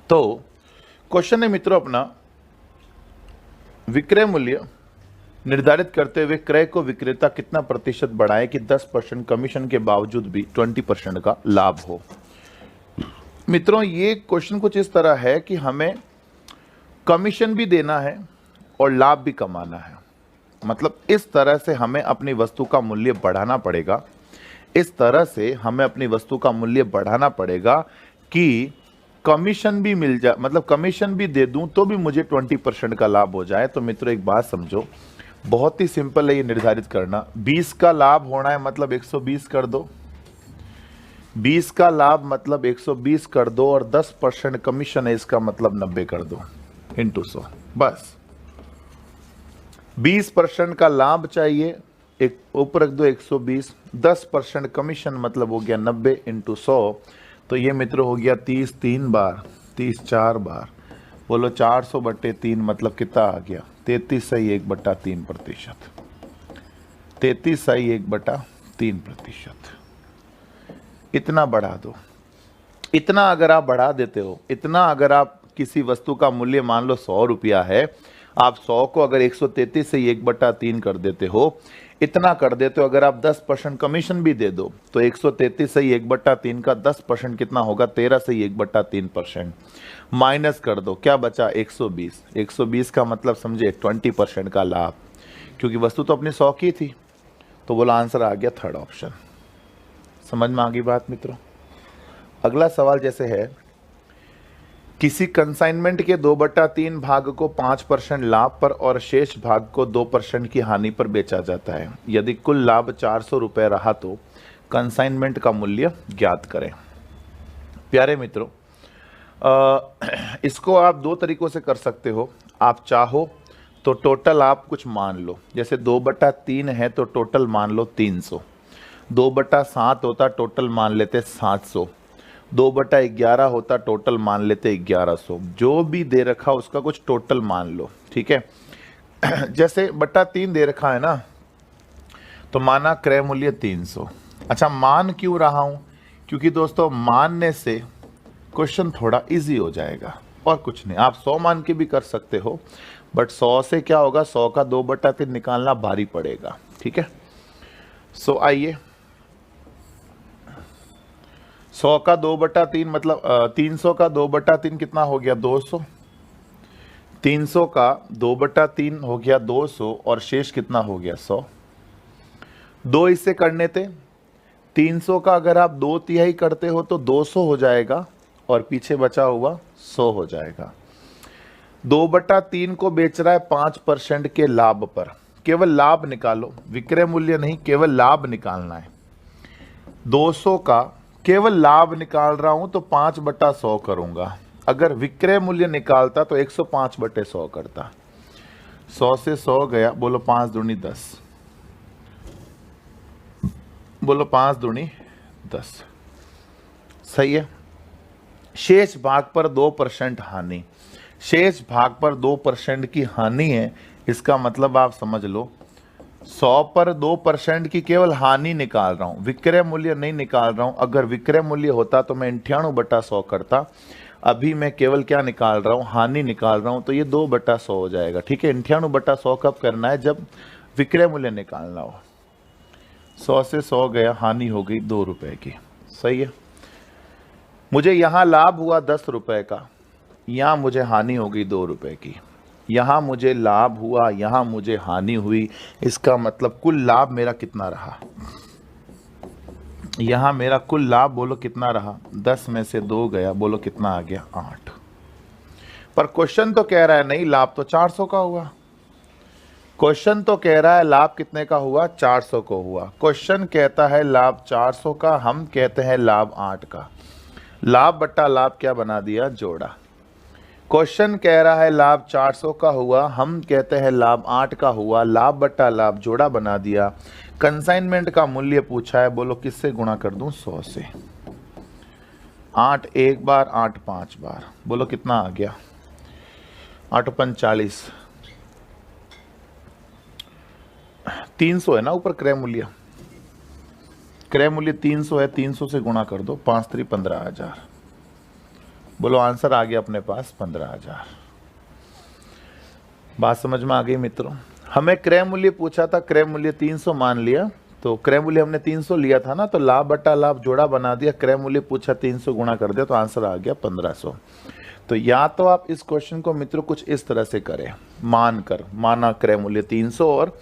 तो क्वेश्चन है मित्रों अपना, विक्रय मूल्य निर्धारित करते हुए क्रय को विक्रेता कितना प्रतिशत बढ़ाए कि 10% कमीशन के बावजूद भी 20% का लाभ हो। मित्रों ये क्वेश्चन कुछ इस तरह है कि हमें कमीशन भी देना है और लाभ भी कमाना है। मतलब इस तरह से हमें अपनी वस्तु का मूल्य बढ़ाना पड़ेगा, इस तरह से हमें अपनी वस्तु का मूल्य बढ़ाना पड़ेगा कि कमीशन भी मिल जाए, मतलब कमीशन भी दे दूं तो भी मुझे 20% का लाभ हो जाए। तो मित्रों एक बात समझो, बहुत ही सिंपल है ये निर्धारित करना। 20 का लाभ होना है मतलब 120 कर दो, 20 का लाभ मतलब 120 कर दो, और 10% कमीशन है इसका मतलब 90 कर दो इंटू 100। बस 20% का लाभ चाहिए, एक ऊपर रख दो 120, 10% कमीशन मतलब हो गया 90 इंटू 100। तो ये मित्रों हो गया 30 3 बार, 30 4 बार, बोलो 400/3 मतलब कितना आ गया 33.1/3%। 33.1/3%। इतना बढ़ा दो। इतना अगर आप बढ़ा देते हो, इतना अगर आप किसी वस्तु का मूल्य मान लो 100 रुपया है, आप 100 को अगर 133 से 1/3 कर देते हो, इतना कर देते हो, अगर आप 10% कमीशन भी दे दो तो 133 से 1/3 का 10% कितना होगा 13 से 1/3%। माइनस कर दो, क्या बचा 120। 120 का मतलब समझे 20% का लाभ, क्योंकि वस्तु तो अपनी 100 की थी। तो बोला आंसर आ गया थर्ड ऑप्शन। समझ में आ गई बात मित्रों। अगला सवाल जैसे है, किसी कंसाइनमेंट के 2/3 भाग को 5% लाभ पर और शेष भाग को 2% की हानि पर बेचा जाता है। यदि कुल लाभ 400 रुपये रहा तो कंसाइनमेंट का मूल्य ज्ञात करें। प्यारे मित्रों, इसको आप दो तरीकों से कर सकते हो। आप चाहो तो टोटल आप कुछ मान लो, जैसे 2/3 है तो टोटल मान लो 300, 2/7 होता टोटल मान लेते 700, 2/11 होता टोटल मान लेते 1100। जो भी दे रखा उसका कुछ टोटल मान लो, ठीक है। जैसे 3 दे रखा है ना, तो माना क्रय मूल्य 300। अच्छा, मान क्यों रहा हूं? क्योंकि दोस्तों मानने से क्वेश्चन थोड़ा इजी हो जाएगा, और कुछ नहीं। आप 100 मान के भी कर सकते हो, बट 100 से क्या होगा, 100 का 2/3 निकालना भारी पड़ेगा, ठीक है। सो आइए, 100 का 2/3 मतलब 300 का 2/3 कितना हो गया 200। 300 का 2/3 हो गया 200, और शेष कितना हो गया 100। दो इससे करने थे, 300 का अगर आप 2/3 करते हो तो 200 हो जाएगा, और पीछे बचा हुआ 100 हो जाएगा। 2/3 को बेच रहा है 5% के लाभ पर। केवल लाभ निकालो, विक्रय मूल्य नहीं, केवल लाभ निकालना है। 200 का केवल लाभ निकाल रहा हूं तो 5/100 करूंगा। अगर विक्रय मूल्य निकालता तो 105/100 करता। 100 से 100 गया, बोलो 5 दूनी 10, बोलो 5 दूनी 10, सही है। शेष भाग पर 2% हानि, शेष भाग पर 2% की हानि है। इसका मतलब आप समझ लो 100 पर 2% की केवल हानि निकाल रहा हूं, विक्रय मूल्य नहीं निकाल रहा हूं। अगर विक्रय मूल्य होता तो मैं 98/100 करता। अभी मैं केवल क्या निकाल रहा हूं, हानि निकाल रहा हूं, तो ये 2/100 हो जाएगा, ठीक है। 98/100 कब करना है, जब विक्रय मूल्य निकालना हो। 100 से 100 गया, हानि हो गई 2 रुपए की, सही है। मुझे यहां लाभ हुआ 10 रुपए का, यहां मुझे हानि हो गई 2 रुपए की। यहां मुझे लाभ हुआ, यहां मुझे हानि हुई। इसका मतलब कुल लाभ मेरा कितना रहा, यहां मेरा कुल लाभ बोलो कितना रहा, 10 में से 2 गया, बोलो कितना आ गया 8। पर क्वेश्चन तो कह रहा है नहीं, लाभ तो 400 का हुआ। क्वेश्चन तो कह रहा है लाभ कितने का हुआ, 400 को हुआ। क्वेश्चन कहता है लाभ 400 का, हम कहते हैं लाभ 8 का। लाभ बट्टा लाभ क्या बना दिया, जोड़ा। क्वेश्चन कह रहा है लाभ 400 का हुआ, हम कहते हैं लाभ 8 का हुआ। लाभ बट्टा लाभ जोड़ा बना दिया। कंसाइनमेंट का मूल्य पूछा है, बोलो किससे गुणा कर दूं, 100 से। 8 एक बार, 8 5 बार, बोलो कितना आ गया, 8 45, 300 है ना ऊपर क्रय मूल्य। क्रय मूल्य 300 है, 300 से गुणा कर दो, 5 3 15,000। बोलो आंसर आ गया अपने पास 15,000। बात समझ में आ गई मित्रों। हमें क्रय मूल्य पूछा था, क्रय मूल्य 300 मान लिया, तो क्रय मूल्य हमने 300 लिया था ना, तो लाभ बटा लाभ जोड़ा बना दिया, क्रय मूल्य पूछा 300 गुणा कर दिया, तो आंसर आ गया 1500। तो या तो आप इस क्वेश्चन को मित्रों कुछ इस तरह से करें, माना क्रय मूल्य 300 और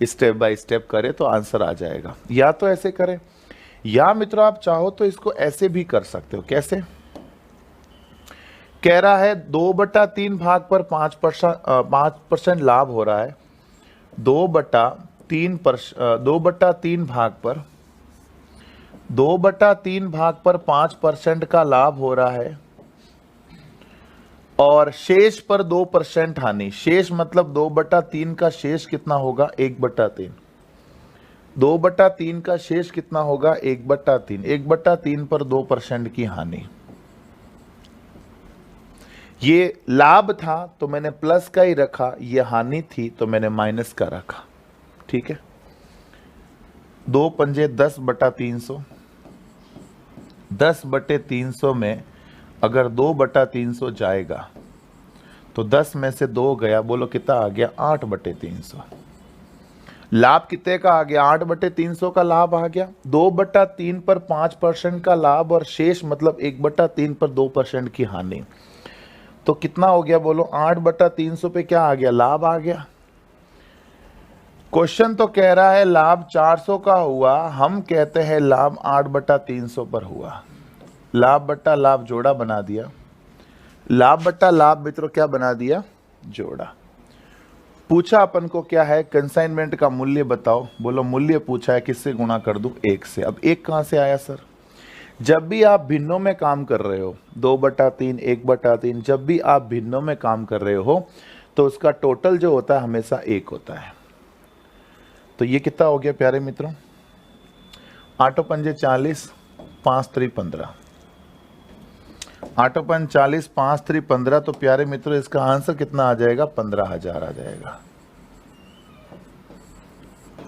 स्टेप बाय स्टेप करें तो आंसर आ जाएगा, या तो ऐसे करें, या मित्रों आप चाहो तो इसको ऐसे भी कर सकते हो। कैसे? कह रहा है 2/3 भाग पर 5% लाभ हो रहा है, 2/3 भाग पर 5% का लाभ हो रहा है और शेष पर 2% हानि। शेष मतलब 2/3 का शेष कितना होगा? 1/3। 2/3 का शेष कितना होगा? 1/3। 1/3 पर 2% की हानि। ये लाभ था तो मैंने प्लस का ही रखा, ये हानि थी तो मैंने माइनस का रखा। ठीक है, 2 पंजे 10/300, 10/300 में अगर 2/300 जाएगा तो 10 में से 2 गया, बोलो कितना आ गया? 8/300। लाभ कितने का आ गया? 8/300 का लाभ आ गया। 2/3 पर 5% का लाभ और शेष मतलब 1/3 पर 2% की हानि, तो कितना हो गया? बोलो 8/300 पे क्या आ गया? लाभ आ गया। क्वेश्चन तो कह रहा है लाभ 400 का हुआ, हम कहते हैं लाभ 8/300 पर हुआ। लाभ बट्टा लाभ जोड़ा बना दिया, लाभ बट्टा लाभ मित्रों क्या बना दिया? जोड़ा। पूछा अपन को क्या है? कंसाइनमेंट का मूल्य बताओ। बोलो मूल्य पूछा है, किससे गुणा कर दूं? 1 से। अब 1 कहां से आया सर? जब भी आप भिन्नों में काम कर रहे हो, 2/3, 1/3, जब भी आप भिन्नों में काम कर रहे हो तो उसका टोटल जो होता है हमेशा 1 होता है। तो ये कितना हो गया प्यारे मित्रों? 8 पंजे 40, 5 3 15। 8 पंजे 40, 5 3 15। तो प्यारे मित्रों इसका आंसर कितना आ जाएगा? 15,000 आ जाएगा।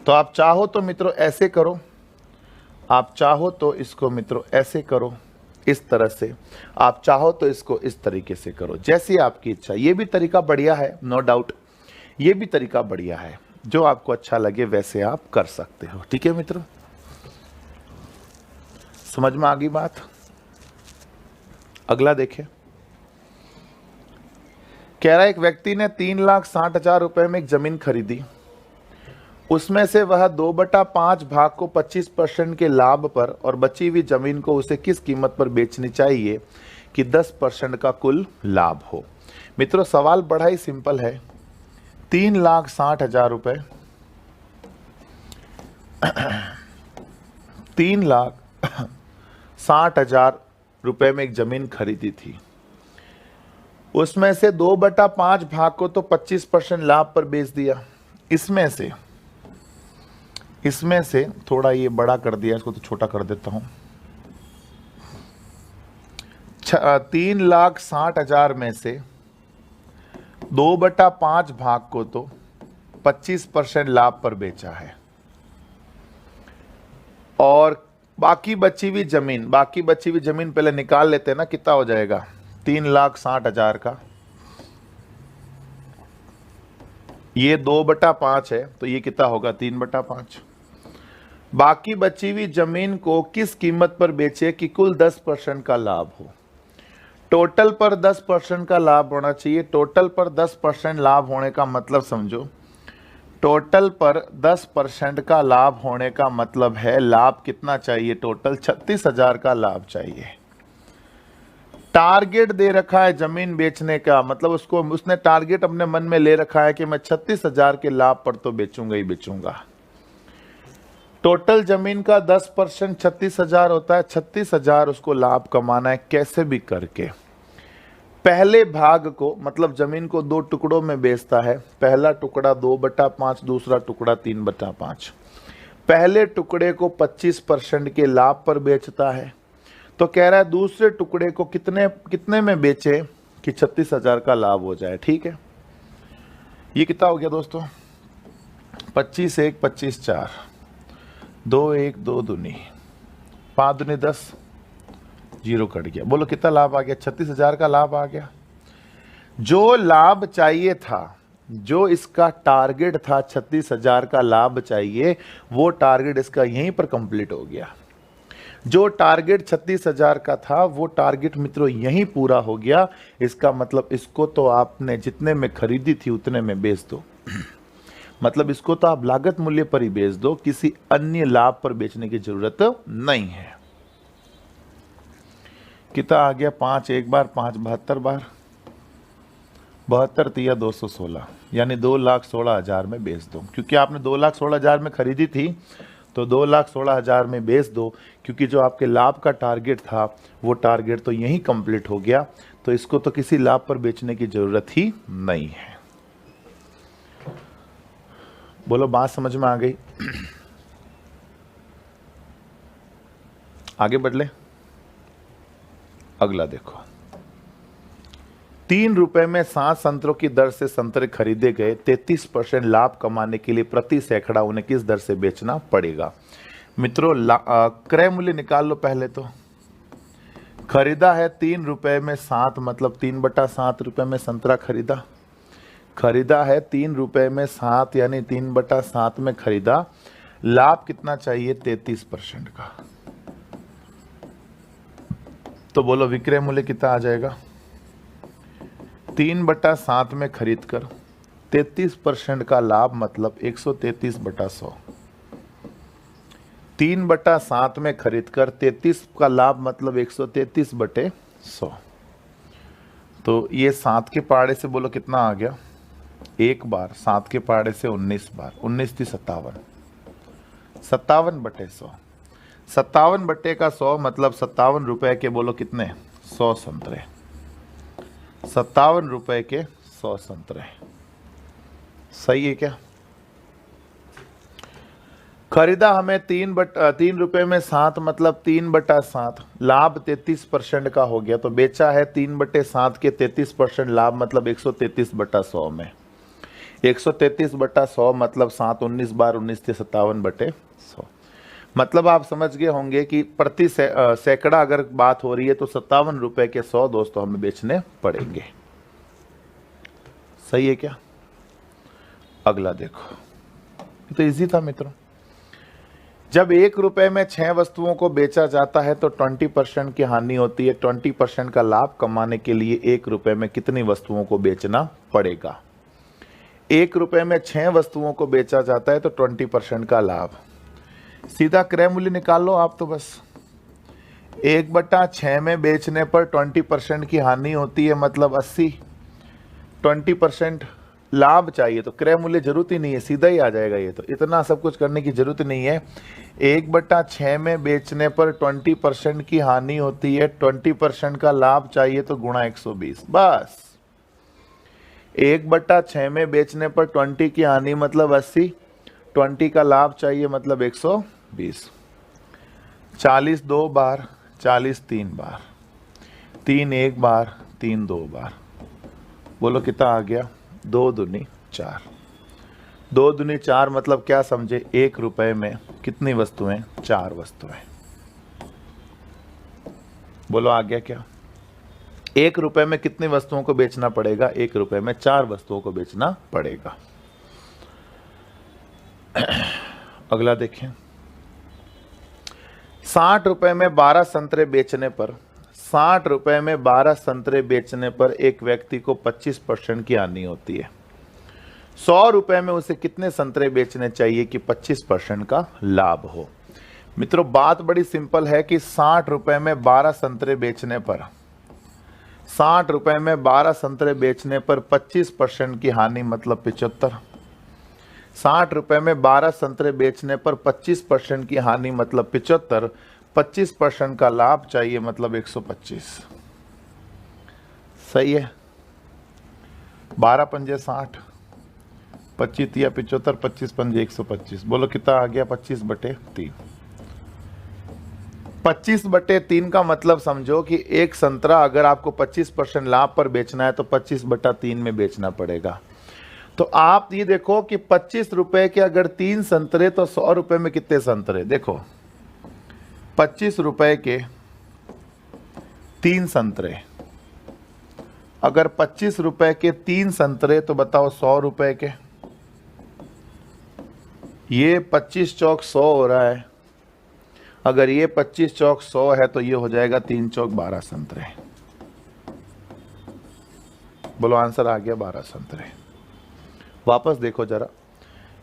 तो आप चाहो तो मित्रों ऐसे करो, आप चाहो तो इसको मित्रों ऐसे करो, इस तरह से, आप चाहो तो इसको इस तरीके से करो, जैसी आपकी इच्छा। ये भी तरीका बढ़िया है, नो डाउट, ये भी तरीका बढ़िया है, जो आपको अच्छा लगे वैसे आप कर सकते हो। ठीक है मित्रों, समझ में आ गई बात? अगला देखें। कह रहा है एक व्यक्ति ने 3,60,000 रुपए में एक जमीन खरीदी, उसमें से वह 2/5 भाग को 25% के लाभ पर और बची हुई जमीन को उसे किस कीमत पर बेचनी चाहिए कि 10% का कुल लाभ हो? मित्रों सवाल बड़ा ही सिंपल है। 3,60,000 रुपए 3,60,000 रुपए में एक जमीन खरीदी थी, उसमें से 2/5 भाग को तो 25% लाभ पर बेच दिया। इसमें से थोड़ा ये बड़ा कर दिया, इसको तो छोटा कर देता हूं। 3,60,000 में से 2/5 भाग को तो 25% लाभ पर बेचा है और बाकी बची हुई जमीन पहले निकाल लेते हैं ना, कितना हो जाएगा? 3,60,000 का ये 2/5 है तो ये कितना होगा? 3/5। बाकी बची हुई जमीन को किस कीमत पर बेचे कि कुल 10% का लाभ हो? टोटल पर 10% का लाभ होना चाहिए। टोटल पर 10% लाभ होने का मतलब समझो, टोटल पर 10% का लाभ होने का मतलब है लाभ कितना चाहिए? टोटल 36,000 का लाभ चाहिए। टारगेट दे रखा है जमीन बेचने का, मतलब उसने टारगेट अपने मन में ले रखा है कि मैं 36,000 के लाभ पर तो बेचूंगा ही बेचूंगा। टोटल जमीन का 10% 36,000 होता है। 36,000 उसको लाभ कमाना है कैसे भी करके। पहले भाग को मतलब जमीन को 2 टुकड़ों में बेचता है। पहला टुकड़ा 2/5, दूसरा टुकड़ा 3/5। पहले टुकड़े को 25% के लाभ पर बेचता है, तो कह रहा है दूसरे टुकड़े को कितने में बेचे कि 36,000 का लाभ हो जाए। ठीक है, ये कितना हो गया दोस्तों? 25 1 25 4, 2 1 2 दूनी, 5 दूनी 10, जीरो कट गया। बोलो कितना लाभ आ गया? 36,000 का लाभ आ गया। जो लाभ चाहिए था, जो इसका टारगेट था 36,000 का लाभ चाहिए, वो टारगेट इसका यहीं पर कंप्लीट हो गया। जो टारगेट 36,000 का था वो टारगेट मित्रों यहीं पूरा हो गया। इसका मतलब इसको तो आपने जितने में खरीदी थी उतने में बेच दो। मतलब इसको तो आप लागत मूल्य पर ही बेच दो, किसी अन्य लाभ पर बेचने की जरूरत नहीं है। कितना आ गया? 5 एक बार, 5 72 बार, 72 तिया 216, यानी 2,16,000 में बेच दो। क्योंकि आपने 2,16,000 में खरीदी थी तो 2,16,000 में बेच दो, क्योंकि जो आपके लाभ का टारगेट था वो टारगेट तो यहीं कंप्लीट हो गया। तो इसको तो किसी लाभ पर बेचने की जरूरत ही नहीं है। बोलो बात समझ में आ गई? आगे बढ़ ले। अगला देखो, 3 रुपए में 7 संतरों की दर से संतरे खरीदे गए। 33% लाभ कमाने के लिए प्रति सैकड़ा उन्हें किस दर से बेचना पड़ेगा? मित्रों क्रय मूल्य निकाल लो पहले तो। खरीदा है 3 रुपए में 7, मतलब 3/7 रुपए में संतरा खरीदा। खरीदा है 3 रुपए में 7, यानी 3/7 में खरीदा। लाभ कितना चाहिए? 33% का। तो बोलो विक्रय मूल्य कितना आ जाएगा? 3/7 में खरीद कर 33% का लाभ, मतलब 133/100। 3/7 में खरीद कर 33 का लाभ, मतलब 133/100। तो ये 7 के पहाड़े से बोलो कितना आ गया? एक बार। 7 के पहाड़े से 19 बार, 19 × 57, 57/100। 57/100 मतलब 57 रुपए के बोलो कितने? 100 संतरे। 57 रुपए के 100 संतरे। सही है क्या? खरीदा हमें 3 रुपए में 7, मतलब 3/7। लाभ 33% का हो गया। तो बेचा है 3/7 के 33% लाभ, मतलब 133/100 में। 133/100 मतलब 7 19 बार, 19 × 57/100। मतलब आप समझ गए होंगे कि प्रति सैकड़ा अगर बात हो रही है तो 57 रुपए के 100 दोस्तों हमें बेचने पड़ेंगे। सही है क्या? अगला देखो, तो इजी था मित्रों। जब 1 रुपए में 6 वस्तुओं को बेचा जाता है तो 20% की हानि होती है। 20% का लाभ कमाने के लिए 1 रुपए में कितनी वस्तुओं को बेचना पड़ेगा? 1 रुपए में 6 वस्तुओं को बेचा जाता है तो 20% का लाभ। सीधा क्रय मूल्य निकाल लो आप तो बस। 1/6 में बेचने पर 20% की हानि होती है, मतलब 80। 20% लाभ चाहिए तो क्रय मूल्य जरूरत ही नहीं है, सीधा ही आ जाएगा। ये तो इतना सब कुछ करने की जरूरत नहीं है। 1/6 में बेचने पर 20% की हानि होती है, 20% का लाभ चाहिए तो गुणा 120, बस। 1/6 में बेचने पर 20 की हानि मतलब 80, 20 का लाभ चाहिए मतलब 120। 40 2 बार, 40 3 बार, 3 1 बार, 3 2 बार। बोलो कितना आ गया? 2 दूनी 4। 2 दूनी 4 मतलब क्या समझे? 1 रुपए में कितनी वस्तुएं? 4 वस्तुएं। बोलो आ गया क्या? 1 रुपए में कितनी वस्तुओं को बेचना पड़ेगा? 1 रुपए में 4 वस्तुओं को बेचना पड़ेगा। अगला देखें, 60 रुपए में 12 संतरे बेचने पर 60 रुपए में 12 संतरे बेचने पर एक व्यक्ति को 25% की हानि होती है। 100 रुपए में उसे कितने संतरे बेचने चाहिए कि 25% का लाभ हो? मित्रों बात बड़ी सिंपल है कि 60 रुपए में 12 संतरे बेचने पर 60 रुपए में 12 संतरे बेचने पर 25% की हानि मतलब 75। 60 रुपए में 12 संतरे बेचने पर 25% की हानि मतलब 75। 25% का लाभ चाहिए मतलब 125। सही है। 12 पंजे 60, 25 या 75, 25 पंजे 125। बोलो कितना आ गया? 25/3। 25/3 का मतलब समझो कि एक संतरा अगर आपको 25% लाभ पर बेचना है तो 25/3 में बेचना पड़ेगा। तो आप ये देखो कि 25 रुपए के अगर 3 संतरे तो 100 रुपए में कितने संतरे? देखो 25 रुपए के 3 संतरे, अगर 25 रुपए के 3 संतरे तो बताओ 100 रुपए के, ये 25 चौक 100 हो रहा है, अगर ये 25 चौक 100 है तो ये हो जाएगा 3 चौक 12 संतरे। बोलो आंसर आ गया 12 संतरे। वापस देखो जरा,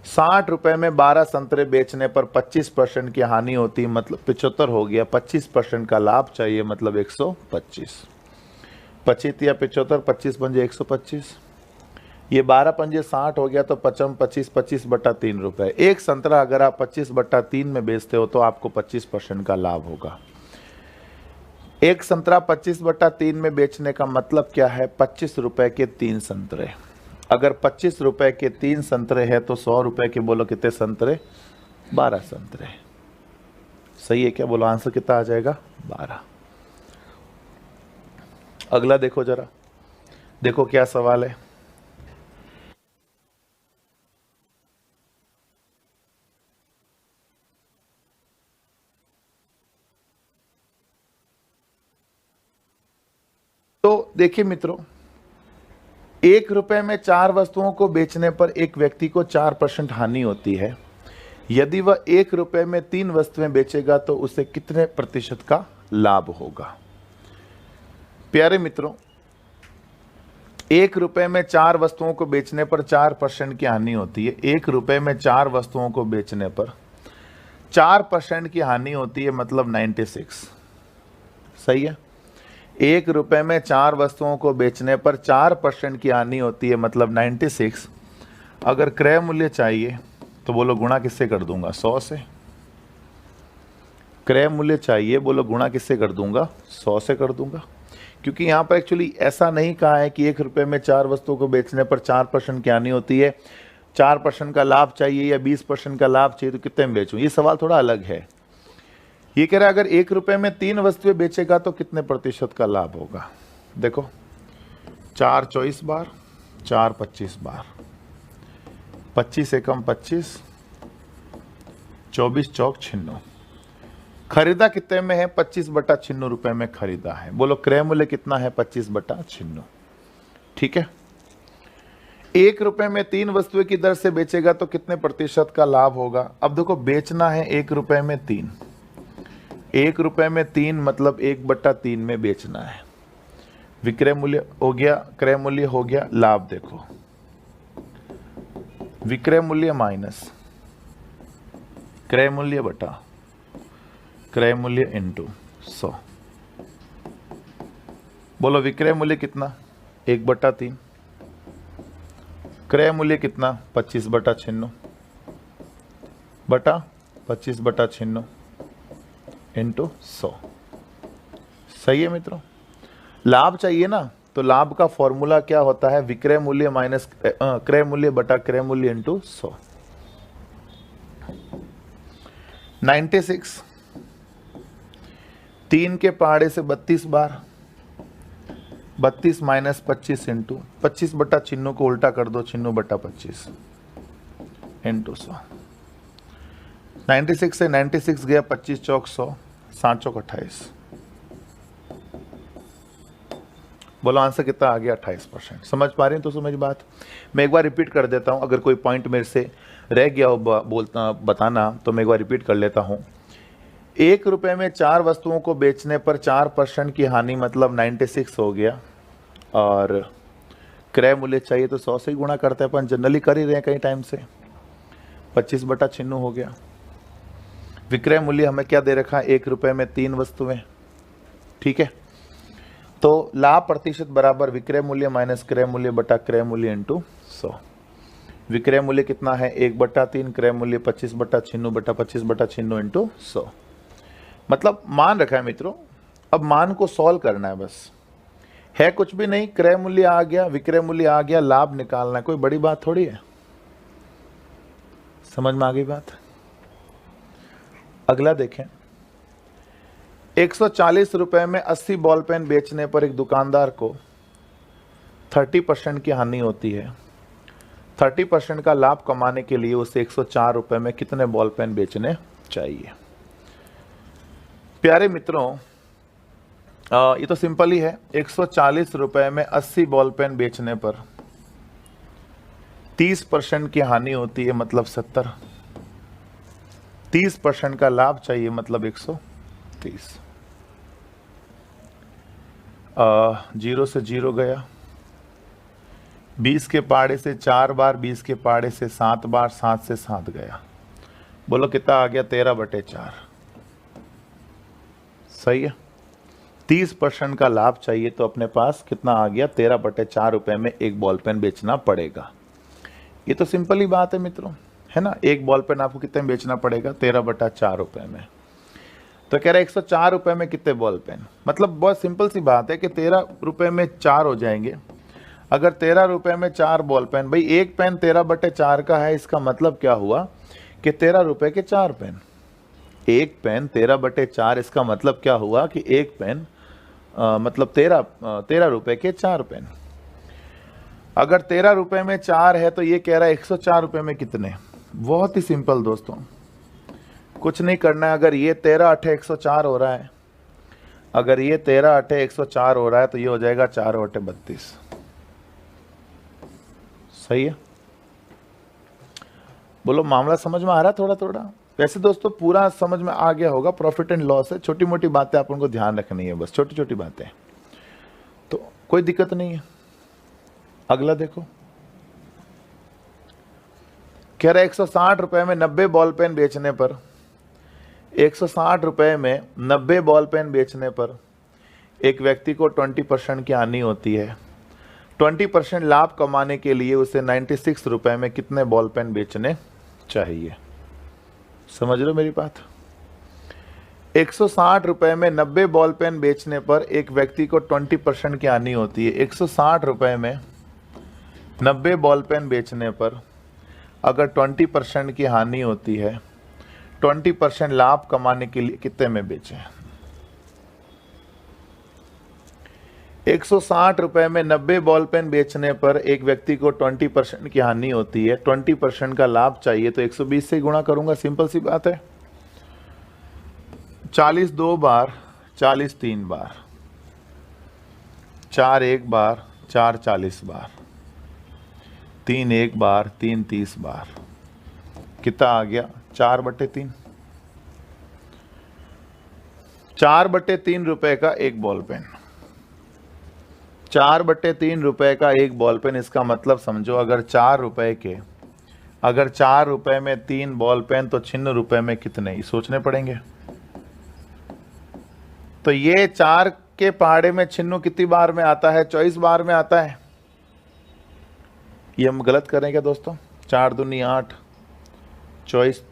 60 रुपए में 12 संतरे बेचने पर 25% की हानि होती, मतलब 75 हो गया, 25% का लाभ चाहिए, मतलब 125। 25 या 75, 25 पंजे 125, ये 12 पंजे 60 हो गया, तो 25 बटा 3 रुपए। एक संतरा अगर आप 25 बटा 3 में बेचते हो तो आपको 25% का लाभ होगा। एक संतरा 25 बटा 3 में बेचने का मतलब क्या है, 25 रुपए के 3 संतरे। अगर 25 रुपए के 3 संतरे है तो 100 रुपए के बोलो कितने संतरे, 12 संतरे। सही है क्या? बोलो आंसर कितना आ जाएगा, 12। अगला देखो जरा, देखो क्या सवाल है। तो देखिए मित्रों, 1 रुपए में 4 वस्तुओं को बेचने पर एक व्यक्ति को 4% हानि होती है। यदि वह 1 रुपए में 3 वस्तुएं बेचेगा तो उसे कितने प्रतिशत का लाभ होगा? प्यारे मित्रों, 1 रुपए में 4 वस्तुओं को बेचने पर 4% की हानि होती है। 1 रुपए में 4 वस्तुओं को बेचने पर 4% की हानि होती है, मतलब 96। सही है? 1 रुपए में 4 वस्तुओं को बेचने पर 4% की हानि होती है, मतलब 96। अगर क्रय मूल्य चाहिए तो बोलो गुणा किससे कर दूंगा, 100 से। क्रय मूल्य चाहिए, बोलो गुणा किससे कर दूंगा, 100 से कर दूंगा। क्योंकि यहाँ पर एक्चुअली ऐसा नहीं कहा है कि 1 रुपए में 4 वस्तुओं को बेचने पर 4% की हानि होती है, 4% का लाभ चाहिए या 20% का लाभ चाहिए तो कितने में बेचूं, ये सवाल थोड़ा अलग है। ये कह रहा है अगर 1 रुपए में 3 वस्तुएं बेचेगा तो कितने प्रतिशत का लाभ होगा। देखो, 4 24 बार, 4 25 बार, 25 एकम 25, 24 चौक 96। खरीदा कितने में है, 25 बटा 96 रुपए में खरीदा है। बोलो क्रय मूल्य कितना है, 25 बटा 96। ठीक है। 1 रुपए में 3 वस्तुएं की दर से बेचेगा तो कितने प्रतिशत का लाभ होगा। अब देखो, बेचना है 1 रुपए में 3, 1 रुपए में 3 मतलब 1 बटा 3 में बेचना है। विक्रय मूल्य हो गया, क्रय मूल्य हो गया, लाभ देखो, विक्रय मूल्य माइनस क्रय मूल्य बटा क्रय मूल्य इंटू 100। बोलो विक्रय मूल्य कितना, 1 बटा 3, क्रय मूल्य कितना, 25 बटा 96 बटा 25 बटा 96 इंटू 100। सही है मित्रों? लाभ चाहिए ना, तो लाभ का फॉर्मूला क्या होता है, विक्रय मूल्य माइनस क्रय मूल्य बटा क्रय मूल्य इंटू 100। 96, 3 के पहाड़े से 32 बार, 32 माइनस 25 इंटू 25 बटा 96 को उल्टा कर दो, 96 बटा 25 इंटू 100। 96 से 96 गया, 25 चौक 100, 7 चौक 28। बोलो आंसर कितना आ गया, 28%। समझ पा रहे हैं तो समझ बात। मैं एक बार रिपीट कर देता हूं, अगर कोई पॉइंट मेरे से रह गया हो बोलता बताना तो मैं एक बार रिपीट कर लेता हूं। 1 रुपए में 4 वस्तुओं को बेचने पर 4% की हानि, मतलब 96 हो गया। और क्रय मूल्य चाहिए तो 100 से ही गुणा करते हैं, अपन जनरली कर ही रहे हैं कई टाइम से। 25 बटा 96 हो गया। विक्रय मूल्य हमें क्या दे रखा है, 1 रुपए में 3 वस्तुएं। ठीक है, तो लाभ प्रतिशत बराबर विक्रय मूल्य माइनस क्रय मूल्य बटा क्रय मूल्य इंटू 100। विक्रय मूल्य कितना है, 1 बटा 3, क्रय मूल्य 25 बटा 96 बटा 25 बटा 96 इंटू 100। मतलब मान रखा है मित्रों, अब मान को सॉल्व करना है, बस है कुछ भी नहीं। क्रय मूल्य आ गया, विक्रय मूल्य आ गया, लाभ निकालना है, कोई बड़ी बात थोड़ी है। समझ में आ गई बात। अगला देखें, 140 रुपए में 80 बॉल पेन बेचने पर एक दुकानदार को 30% की हानि होती है। 30% का लाभ कमाने के लिए उसे 104 रुपए में कितने बॉल पेन बेचने चाहिए। प्यारे मित्रों, ये तो सिंपल ही है। 140 रुपए में 80 बॉल पेन बेचने पर 30% की हानि होती है, मतलब 70। 30% का लाभ चाहिए, मतलब 130। 0 से 0 गया, 20 के पाड़े से 4 बार, 20 के पाड़े से 7 बार, 7 से 7 गया। बोलो कितना आ गया? 13/4। सही है। 30% का लाभ चाहिए तो अपने पास कितना आ गया? 13/4 रुपए में एक बॉल पेन बेचना पड़ेगा। ये तो सिंपल ही बात है मित्रों, है ना। एक बॉल पेन आपको कितने में बेचना पड़ेगा? 13/4 रुपए में। तो कह रहे 104 रुपए में कितने बॉल पेन? मतलब बहुत सिंपल सी बात है कि 13 रुपए में 4 हो जाएंगे। अगर 13 रुपए में 4 बॉल पेन, भाई एक पेन 13/4 का है, इसका मतलब क्या हुआ कि 13 रुपए के 4 पेन। एक पेन 13/4, इसका मतलब क्या हुआ कि एक पेन मतलब 13 रुपए के 4 पेन। अगर 13 रुपए में 4 है तो ये कह रहा है 104 रुपए में कितने? बहुत ही सिंपल दोस्तों, कुछ नहीं करना है। अगर ये 13 8 104 हो रहा है, अगर ये 13 8 104 हो रहा है तो ये हो जाएगा 4 8 32। सही है। बोलो मामला समझ में आ रहा है? थोड़ा थोड़ा। वैसे दोस्तों पूरा समझ में आ गया होगा, प्रॉफिट एंड लॉस है, छोटी मोटी बातें आप उनको ध्यान रखनी है, बस छोटी छोटी बातें, तो कोई दिक्कत नहीं है। अगला देखो, कह रहा है 160 रुपए में 90 बॉल पेन बेचने पर, 160 रुपए में 90 बॉल पेन बेचने पर एक व्यक्ति को 20% की हानि होती है। 20% लाभ कमाने के लिए उसे 96 रुपए में कितने बॉल पेन बेचने चाहिए? समझ रहे हो मेरी बात? 160 रुपए में 90 बॉल पेन बेचने पर एक व्यक्ति को 20% की हानि होती है। 160 रुपए में 90 बॉल पेन बेचने पर अगर 20% की हानि होती है, 20% लाभ कमाने के लिए कितने में बेचें? 160 रुपए में 90 बॉल पेन बेचने पर एक व्यक्ति को 20% की हानि होती है, 20% का लाभ चाहिए तो 120 से गुणा करूंगा, सिंपल सी बात है। 40 2 बार, 40 3 बार, 4 1 बार, 4 40 बार, 3 1 बार, 3 30 बार, कितना आ गया? 4/3। 4/3 रुपए का एक बॉल पेन, 4/3 रुपए का एक बॉल पेन। इसका मतलब समझो, अगर 4 रुपए के, अगर 4 रुपए में 3 बॉल पेन तो 96 रुपए में कितने? ये सोचने पड़ेंगे। तो ये 4 के पहाड़े में 96 कितनी बार में आता है? 24 बार में आता है। ये हम गलत करें क्या दोस्तों? 4 दूनी 8, 24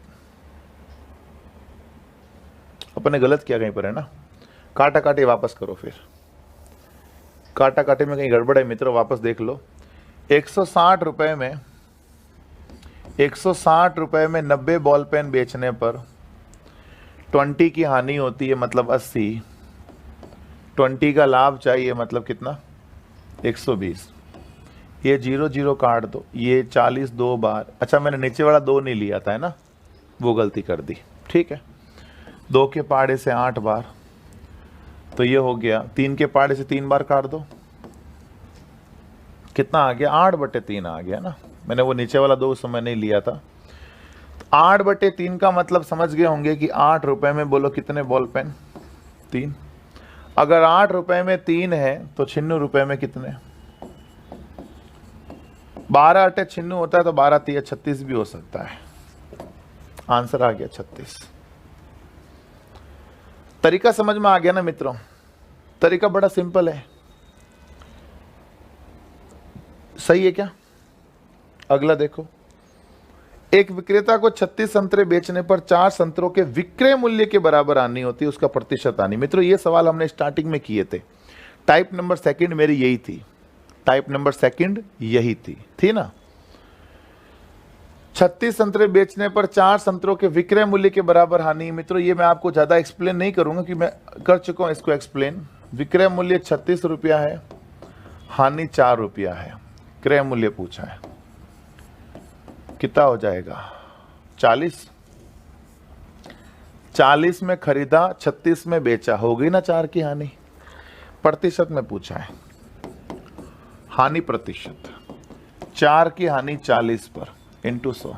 अपने गलत किया कहीं पर, है ना। काटा काटी वापस करो, फिर काटा काटी में कहीं गड़बड़ है मित्रों, वापस देख लो। 160 रुपए में 160 रुपए में 90 बॉल पेन बेचने पर 20 की हानि होती है, मतलब 80। 20 का लाभ चाहिए, मतलब कितना? 120। ये 0 0 काट दो, ये 40 2 बार। अच्छा मैंने नीचे वाला 2 नहीं लिया था, है ना, वो गलती कर दी। ठीक है, 2 के पहाड़े से 8 बार, तो ये हो गया। 3 के पहाड़े से 3 बार काट दो, कितना आ गया? 8/3 आ गया ना। मैंने वो नीचे वाला 2 उस समय नहीं लिया था। 8/3 का मतलब समझ गए होंगे कि 8 रुपए में बोलो कितने बॉल पेन? 3। अगर 8 रुपए में 3 है तो 96 रुपए में कितने? 12 8 96 होता है तो 12 3 36 भी हो सकता है। आंसर आ गया 36। तरीका समझ में आ गया ना मित्रों? तरीका बड़ा सिंपल है। सही है क्या? अगला देखो, एक विक्रेता को 36 संतरे बेचने पर 4 संतरों के विक्रय मूल्य के बराबर हानि होती है, उसका प्रतिशत हानि। मित्रों ये सवाल हमने स्टार्टिंग में किए थे। टाइप नंबर सेकंड मेरी यही थी, टाइप नंबर सेकंड यही थी ना। 36 संतरे बेचने पर 4 संतरों के विक्रय मूल्य के बराबर हानि। मित्रों ये मैं आपको ज्यादा एक्सप्लेन नहीं करूंगा कि मैं कर चुका हूं इसको एक्सप्लेन। विक्रय मूल्य 36 रुपया है, हानि 4 रुपया है, क्रय मूल्य पूछा है, कितना हो जाएगा? 40। 40 में खरीदा, 36 में बेचा, हो गई ना 4 की हानि। प्रतिशत में पूछा है, हानि प्रतिशत। 4 की हानि 40 पर इंटू 100,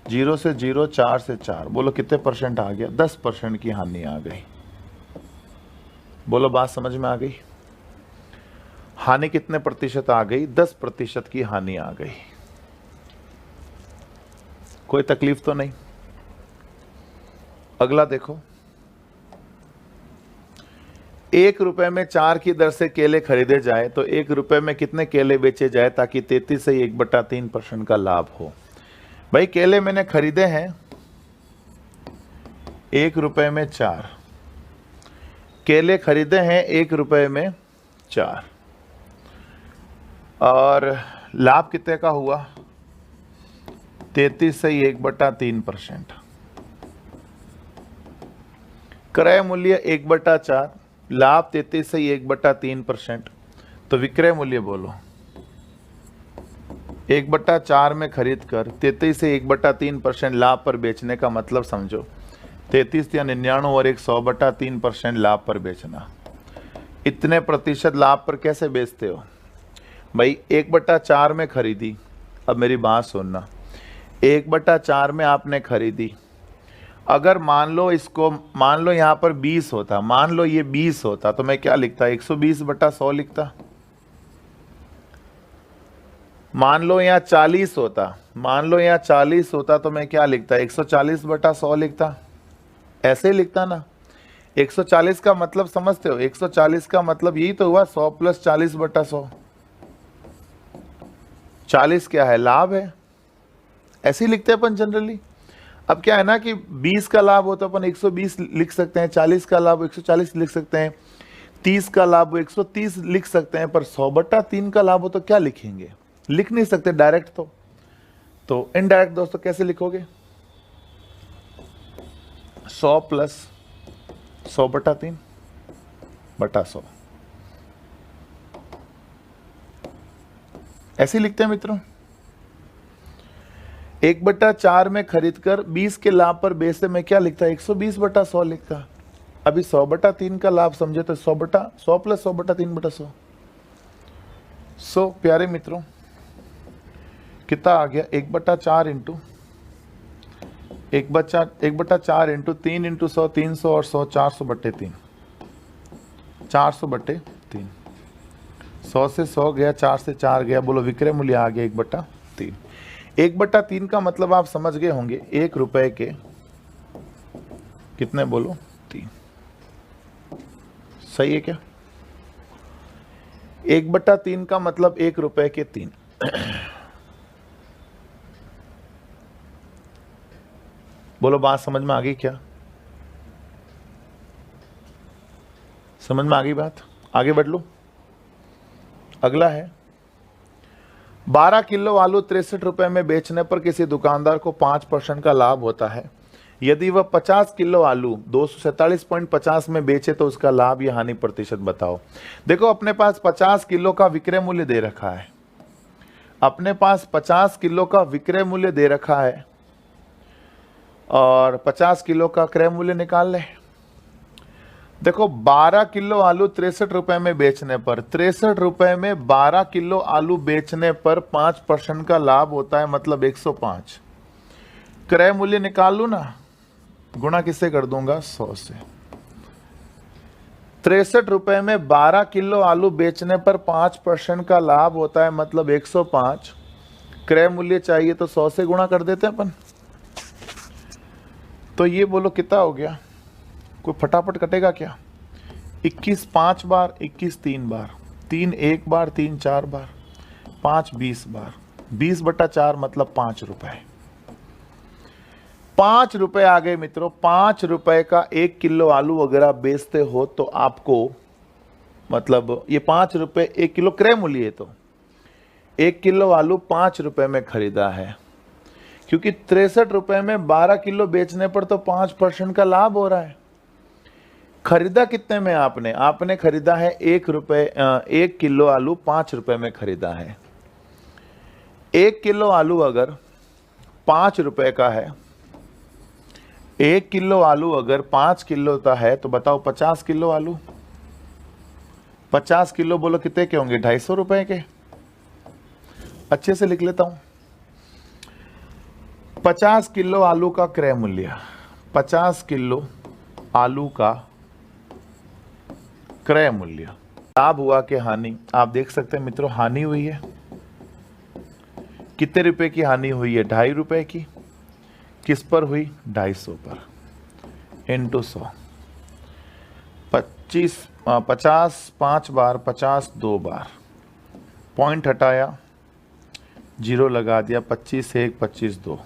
0 से 0, 4 से 4, बोलो कितने परसेंट आ गया? 10% की हानि आ गई। बोलो बात समझ में आ गई? हानि कितने प्रतिशत आ गई? 10% की हानि आ गई। कोई तकलीफ तो नहीं? अगला देखो, 1 रुपए में 4 की दर से केले खरीदे जाए तो 1 रुपए में कितने केले बेचे जाए ताकि 33 से 1/3% का लाभ हो? भाई केले मैंने खरीदे हैं 1 रुपए में 4, केले खरीदे हैं 1 रुपए में 4, और लाभ कितने का हुआ? 33 से 1/3%। क्रय मूल्य 1/4, लाभ 33 से 1/3%, तो विक्रय मूल्य बोलो 1/4 में खरीद कर 33 से 1/3% लाभ पर बेचने का मतलब समझो 33 या 99 और 100/3% लाभ पर बेचना। इतने प्रतिशत लाभ पर कैसे बेचते हो भाई? 1/4 में खरीदी, अब मेरी बात सुनना, 1/4 में आपने खरीदी, अगर मान लो इसको, मान लो यहाँ पर 20 होता, मान लो ये 20 होता, तो मैं क्या लिखता? 120/100 लिखता। मान लो यहाँ 40 होता, मान लो यहाँ 40 होता, तो मैं क्या लिखता? 140/100 लिखता। ऐसे ही लिखता ना। 140 का मतलब समझते हो? 140 का मतलब यही तो हुआ 100 + 40/100। 40 क्या है? लाभ है। ऐसे ही लिखते हैं अपन जनरली। अब क्या है ना कि 20 का लाभ हो तो अपन 120 लिख सकते हैं, 40 का लाभ 140 लिख सकते हैं, 30 का लाभ 130 लिख सकते हैं, पर 100/3 का लाभ हो तो क्या लिखेंगे? लिख नहीं सकते डायरेक्ट। तो इनडायरेक्ट दोस्तों कैसे लिखोगे? 100 + 100/3/100, ऐसे लिखते हैं मित्रों। 1/4 में खरीद कर 20 के लाभ पर बेचते मैं क्या लिखता? 120/100 लिखता। अभी 100/3 का लाभ समझे तो 100 + 100/3/100। सो प्यारे मित्रों कितना आ गया? 1/4 इंटू 1/4 इंटू 3 इंटू 100, 300 और 100, 400/3, 400/3। 100 से 100 गया, 4 से 4 गया, बोलो विक्रय मूल्य आ गया 1/3। 1/3 का मतलब आप समझ गए होंगे, 1 रुपए के कितने? बोलो 3। सही है क्या? 1/3 का मतलब 1 रुपए के 3। बोलो बात समझ में आ गई क्या? समझ में आ गई बात? आगे बढ़ लो। अगला है 12 किलो आलू 63 रुपए में बेचने पर किसी दुकानदार को 5% का लाभ होता है। यदि वह 50 किलो आलू 247.50 में बेचे तो उसका लाभ या हानि प्रतिशत बताओ। देखो अपने पास 50 किलो का विक्रय मूल्य दे रखा है, अपने पास 50 किलो का विक्रय मूल्य दे रखा है और 50 किलो का क्रय मूल्य निकाल ले। देखो 12 किलो आलू 63 रुपए में बेचने पर, 63 रुपए में 12 किलो आलू बेचने पर 5% का लाभ होता है, मतलब 105। क्रय मूल्य निकाल लू ना, गुणा किससे कर दूंगा? 100 से। 63 रुपए में 12 किलो आलू बेचने पर 5% का लाभ होता है, मतलब 105। क्रय मूल्य चाहिए तो 100 से गुणा कर देते हैं अपन। तो ये बोलो कितना हो गया? कोई फटाफट कटेगा क्या? 21 5 बार, 21 3 बार, 3 1 बार, 3 4 बार, 5 20 बार, 20/4 मतलब 5 रुपए। 5 रुपए आ गए मित्रों। 5 रुपए का 1 किलो आलू अगर आप बेचते हो तो आपको, मतलब ये 5 रुपए 1 किलो क्रय मूल्य है, तो 1 किलो आलू 5 रुपए में खरीदा है, क्योंकि 63 रुपए में 12 किलो बेचने पर तो 5% का लाभ हो रहा है। खरीदा कितने में आपने? आपने खरीदा है 1 किलो आलू 5 रुपए में खरीदा है। 1 किलो आलू अगर 5 रुपए का है, 1 किलो आलू अगर 5 किलो का है, तो बताओ 50 किलो आलू 50 किलो बोलो कितने के होंगे? 250 रुपए के। अच्छे से लिख लेता हूं। 50 किलो आलू का क्रय मूल्य, 50 किलो आलू का क्रय मूल्य। लाभ हुआ कि हानि? आप देख सकते हैं मित्रों, हानि हुई है। कितने रुपए की हानि हुई है? 2.5 रुपए की। किस पर हुई? 250 पर, इंटू 100। 50 5 बार, 50 2 बार, पॉइंट हटाया, 0 लगा दिया, 25 1 25 2।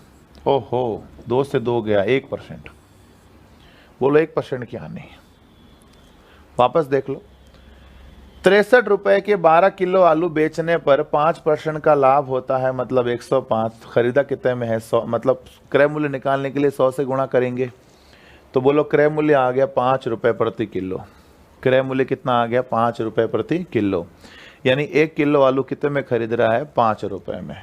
ओहो, 2 से 2 गया, 1%। बोलो 1% की हानि। वापस देख लो, 63 रुपए के 12 किलो आलू बेचने पर 5% का लाभ होता है, मतलब 105। खरीदा कितने में है? 100। मतलब क्रय मूल्य निकालने के लिए 100 से गुणा करेंगे, तो बोलो क्रय मूल्य आ गया 5 रुपए प्रति किलो। क्रय मूल्य कितना आ गया? 5 रुपए प्रति किलो। यानी 1 किलो आलू कितने में खरीद रहा है? 5 रुपए में।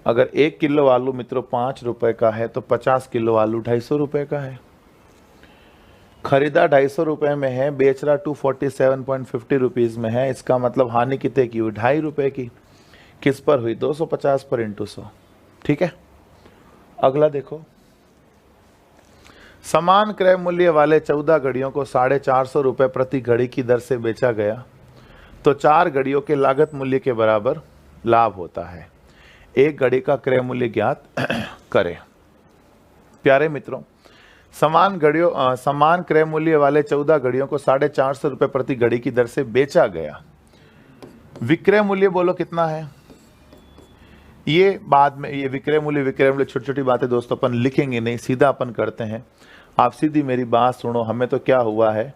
अगर 1 किलो आलू मित्रों 5 रुपए का है तो 50 किलो आलू 250 रुपए का है। खरीदा 250 रुपए में है, बेच रहा 247.50 रुपीज में है। इसका मतलब हानि कितने की हुई? 2.5 रुपए की। किस पर हुई? 250 पर इंटू 100। ठीक है, अगला देखो। समान क्रय मूल्य वाले 14 घड़ियों को 450 रुपए प्रति घड़ी की दर से बेचा गया तो 4 घड़ियों के लागत मूल्य के बराबर लाभ होता है। एक घड़ी का क्रय मूल्य ज्ञात करें। प्यारे मित्रों, समान क्रय मूल्य वाले 14 घड़ियों को 450 रुपए प्रति घड़ी की दर से बेचा गया। विक्रय मूल्य बोलो कितना है? ये बाद में, ये विक्रय मूल्य छोटी छोटी बातें दोस्तों अपन लिखेंगे नहीं, सीधा अपन करते हैं। आप सीधी मेरी बात सुनो। हमें तो क्या हुआ है?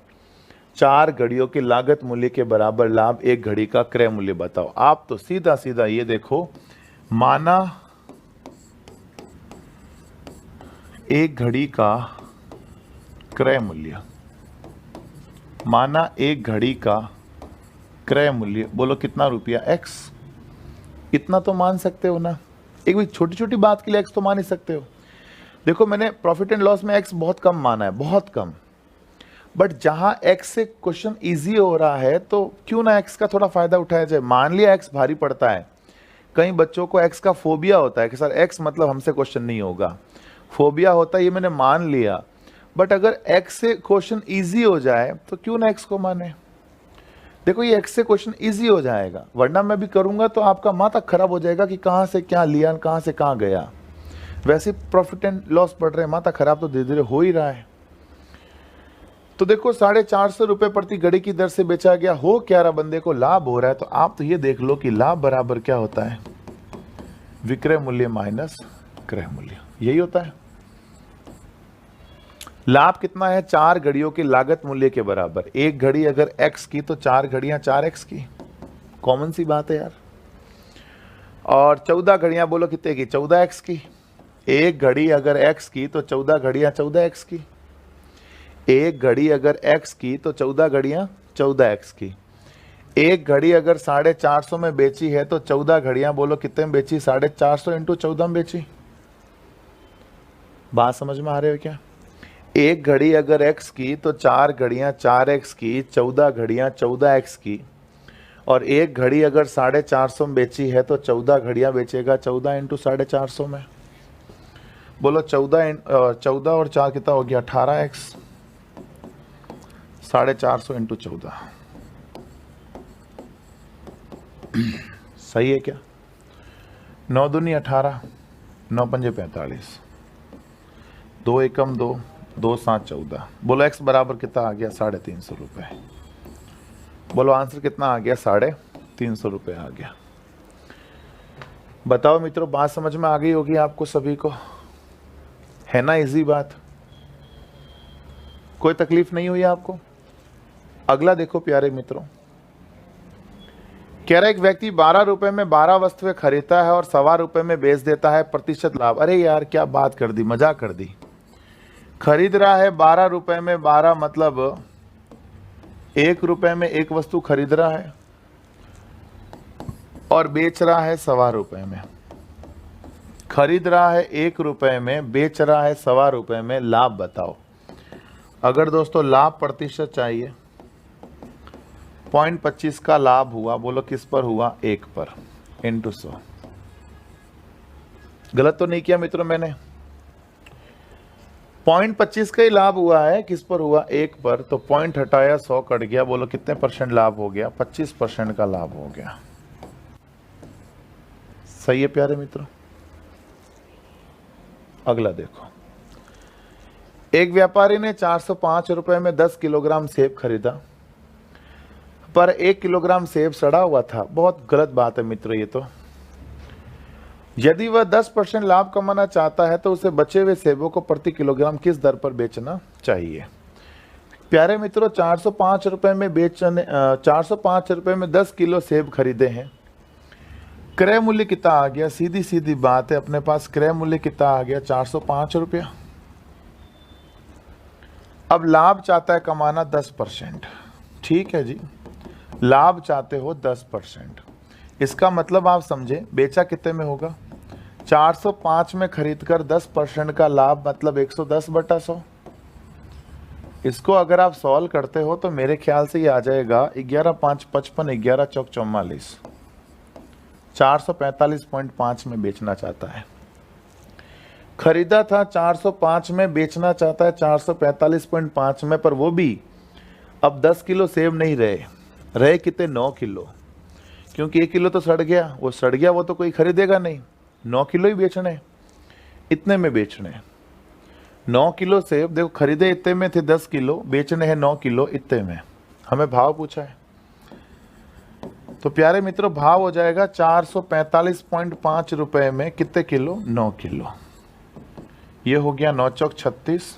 4 घड़ियों के लागत मूल्य के बराबर लाभ, 1 घड़ी का क्रय मूल्य बताओ। आप तो सीधा सीधा ये देखो, माना 1 घड़ी का क्रय मूल्य, माना 1 घड़ी का क्रय मूल्य, बोलो कितना रुपया? X। इतना तो मान सकते हो ना? एक भी छोटी छोटी बात के लिए X तो मान ही सकते हो। देखो, मैंने प्रॉफिट एंड लॉस में X बहुत कम माना है, बहुत कम। बट जहां X से क्वेश्चन इजी हो रहा है तो क्यों ना X का थोड़ा फायदा उठाया जाए। मान लिया X भारी पड़ता है, कई बच्चों को X का फोबिया होता है कि सर X मतलब हमसे क्वेश्चन नहीं होगा, फोबिया होता है, ये मैंने मान लिया। बट अगर X से क्वेश्चन इजी हो जाए तो क्यों ना X को माने। देखो, ये X से क्वेश्चन इजी हो जाएगा, वरना मैं भी करूंगा तो आपका माथा खराब हो जाएगा कि कहां से क्या लिया, कहां से कहां गया। वैसे प्रॉफिट एंड लॉस पढ़ रहे हैं, माथा खराब तो धीरे धीरे हो ही रहा है। तो देखो, 450 रुपए प्रति घड़ी की दर से बेचा गया, हो क्या रहा? बंदे को लाभ हो रहा है। तो आप तो ये देख लो कि लाभ बराबर क्या होता है? विक्रय मूल्य माइनस क्रय मूल्य, यही होता है। लाभ कितना है? 4 घड़ियों के लागत मूल्य के बराबर। 1 घड़ी अगर X की तो 4 घड़ियां 4X की। कॉमन सी बात है यार। और 14 घड़ियां बोलो कितने की? 14X की। 1 घड़ी अगर X की तो 14 घड़ियां 14X की। 1 घड़ी अगर X की तो 14 घड़ियां 14X की। 1 घड़ी अगर 450 में बेची है तो 14 घड़ियां बोलो कितने में बेची? 450 इंटू 14 में बेची। बात समझ में आ रही हो क्या? 1 घड़ी अगर X की तो 4 घड़ियां 4X की, 14 घड़ियां 14X की। और 1 घड़ी अगर 450 में बेची है तो 14 घड़ियां बेचेगा 14 इंटू 450 में। बोलो 14 और 4 कितना हो गया? 18X। 450 इंटू 14 सही है क्या? 9 दूनी 18, 9 पंजे 45, 2 एकम 2, 2 7 14। बोलो X बराबर कितना आ गया? 350 रुपए। बोलो आंसर कितना आ गया? 350 रुपए आ गया। बताओ मित्रों, बात समझ में आ गई होगी आपको सभी को, है ना? इजी बात, कोई तकलीफ नहीं हुई आपको? अगला देखो प्यारे मित्रों, कह रहा एक व्यक्ति 12 रुपए में 12 वस्तुएं खरीदता है और 1.25 रुपए में बेच देता है, प्रतिशत लाभ। अरे यार क्या बात कर दी, मजाक कर दी। खरीद रहा है 12 रुपए में 12, मतलब 1 रुपए में 1 वस्तु खरीद रहा है और बेच रहा है 1.25 रुपए में। खरीद रहा है 1 रुपए में, बेच रहा है 1.25 रुपए में, लाभ बताओ। अगर दोस्तों लाभ प्रतिशत चाहिए 0.25 का लाभ हुआ, बोलो किस पर हुआ, 1 पर, इंटू 100। गलत तो नहीं किया मित्रों मैंने? 0.25 का ही लाभ हुआ है, किस पर हुआ, 1 पर, तो पॉइंट हटाया 100 कट गया, बोलो कितने % लाभ हो गया, 25% का लाभ हो गया। सही है प्यारे मित्रों। अगला देखो, एक व्यापारी ने 405 रुपए में 10 किलोग्राम सेब खरीदा, पर 1 किलोग्राम सेब सड़ा हुआ था। बहुत गलत बात है मित्रों ये तो। यदि वह 10% लाभ कमाना चाहता है तो उसे बचे हुए सेबों को प्रति किलोग्राम किस दर पर बेचना चाहिए? प्यारे मित्रों, 405 रुपए में 10 किलो सेब खरीदे हैं। क्रय मूल्य कितना आ गया? सीधी सीधी बात है, अपने पास क्रय मूल्य कितना आ गया, 405 रुपया। अब लाभ चाहता है कमाना 10%, ठीक है जी, लाभ चाहते हो 10%। इसका मतलब आप समझे, बेचा कितने में होगा, 405 में खरीदकर 10% का लाभ, मतलब 110/100। इसको अगर आप सॉल्व करते हो तो मेरे ख्याल से ये आ जाएगा 11 5 55, 11 चौक 44, 445.5 में बेचना चाहता है। खरीदा था 405 में, बेचना चाहता है 445.5 में, पर वो भी अब 10 किलो सेब नहीं रहे कितने, 9 किलो, क्योंकि 1 किलो तो सड़ गया, वो सड़ गया, वो तो कोई खरीदेगा नहीं, 9 किलो ही बेचने, इतने में बेचने। 9 किलो सेब, देखो खरीदे इतने में थे 10 किलो, बेचने हैं 9 किलो इतने में। हमें भाव पूछा है, तो प्यारे मित्रों भाव हो जाएगा 445.5 रुपए में कितने किलो, 9 किलो। ये हो गया 9 चौक 36,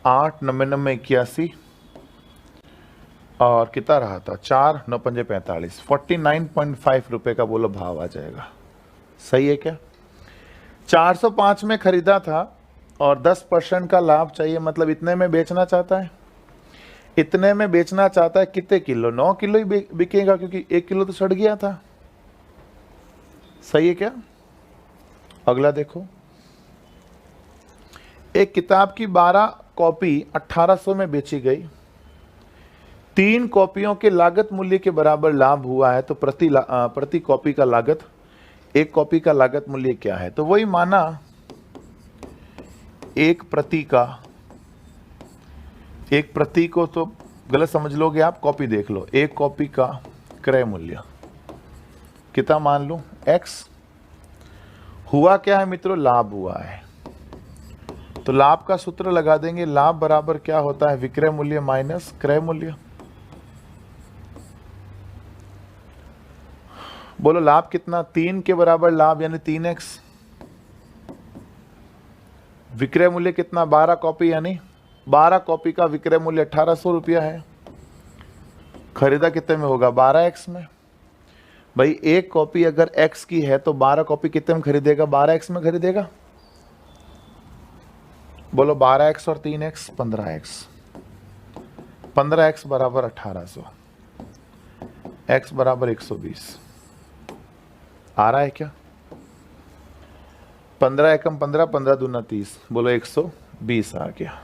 8 9 9 81, और कितना रहा था, 4 9 5 45, 49.5 रुपए का बोलो भाव आ जाएगा। सही है क्या? 405 में खरीदा था और 10% का लाभ चाहिए, मतलब इतने में बेचना चाहता है। इतने में बेचना चाहता है कितने किलो, 9 किलो ही बिकेगा, क्योंकि 1 किलो तो सड़ गया था। सही है क्या? अगला देखो, एक किताब की 12 कॉपी 1800 में बेची गई। 3 कॉपियों के लागत मूल्य के बराबर लाभ हुआ है, तो प्रति कॉपी का लागत, एक कॉपी का लागत मूल्य क्या है? तो वही माना एक प्रति को तो गलत समझ लोगे आप, कॉपी देख लो, एक कॉपी का क्रय मूल्य कितना मान लूं, x। हुआ क्या है मित्रों, लाभ हुआ है, तो लाभ का सूत्र लगा देंगे, लाभ बराबर क्या होता है, विक्रय मूल्य माइनस क्रय मूल्य। बोलो लाभ कितना, 3 के बराबर लाभ यानी 3x। विक्रय मूल्य कितना, 12 कॉपी, यानी 12 कॉपी का विक्रय मूल्य 1800 रुपया है। खरीदा कितने में होगा, 12x में। भाई एक कॉपी अगर x की है तो 12 कॉपी कितने में खरीदेगा, 12x में खरीदेगा। बोलो 12x और 3x, 15x। 15x बराबर 1800, x बराबर 120। आ रहा है क्या? 15 एकम 15, 15 दूना 30, बोलो 120 आ गया।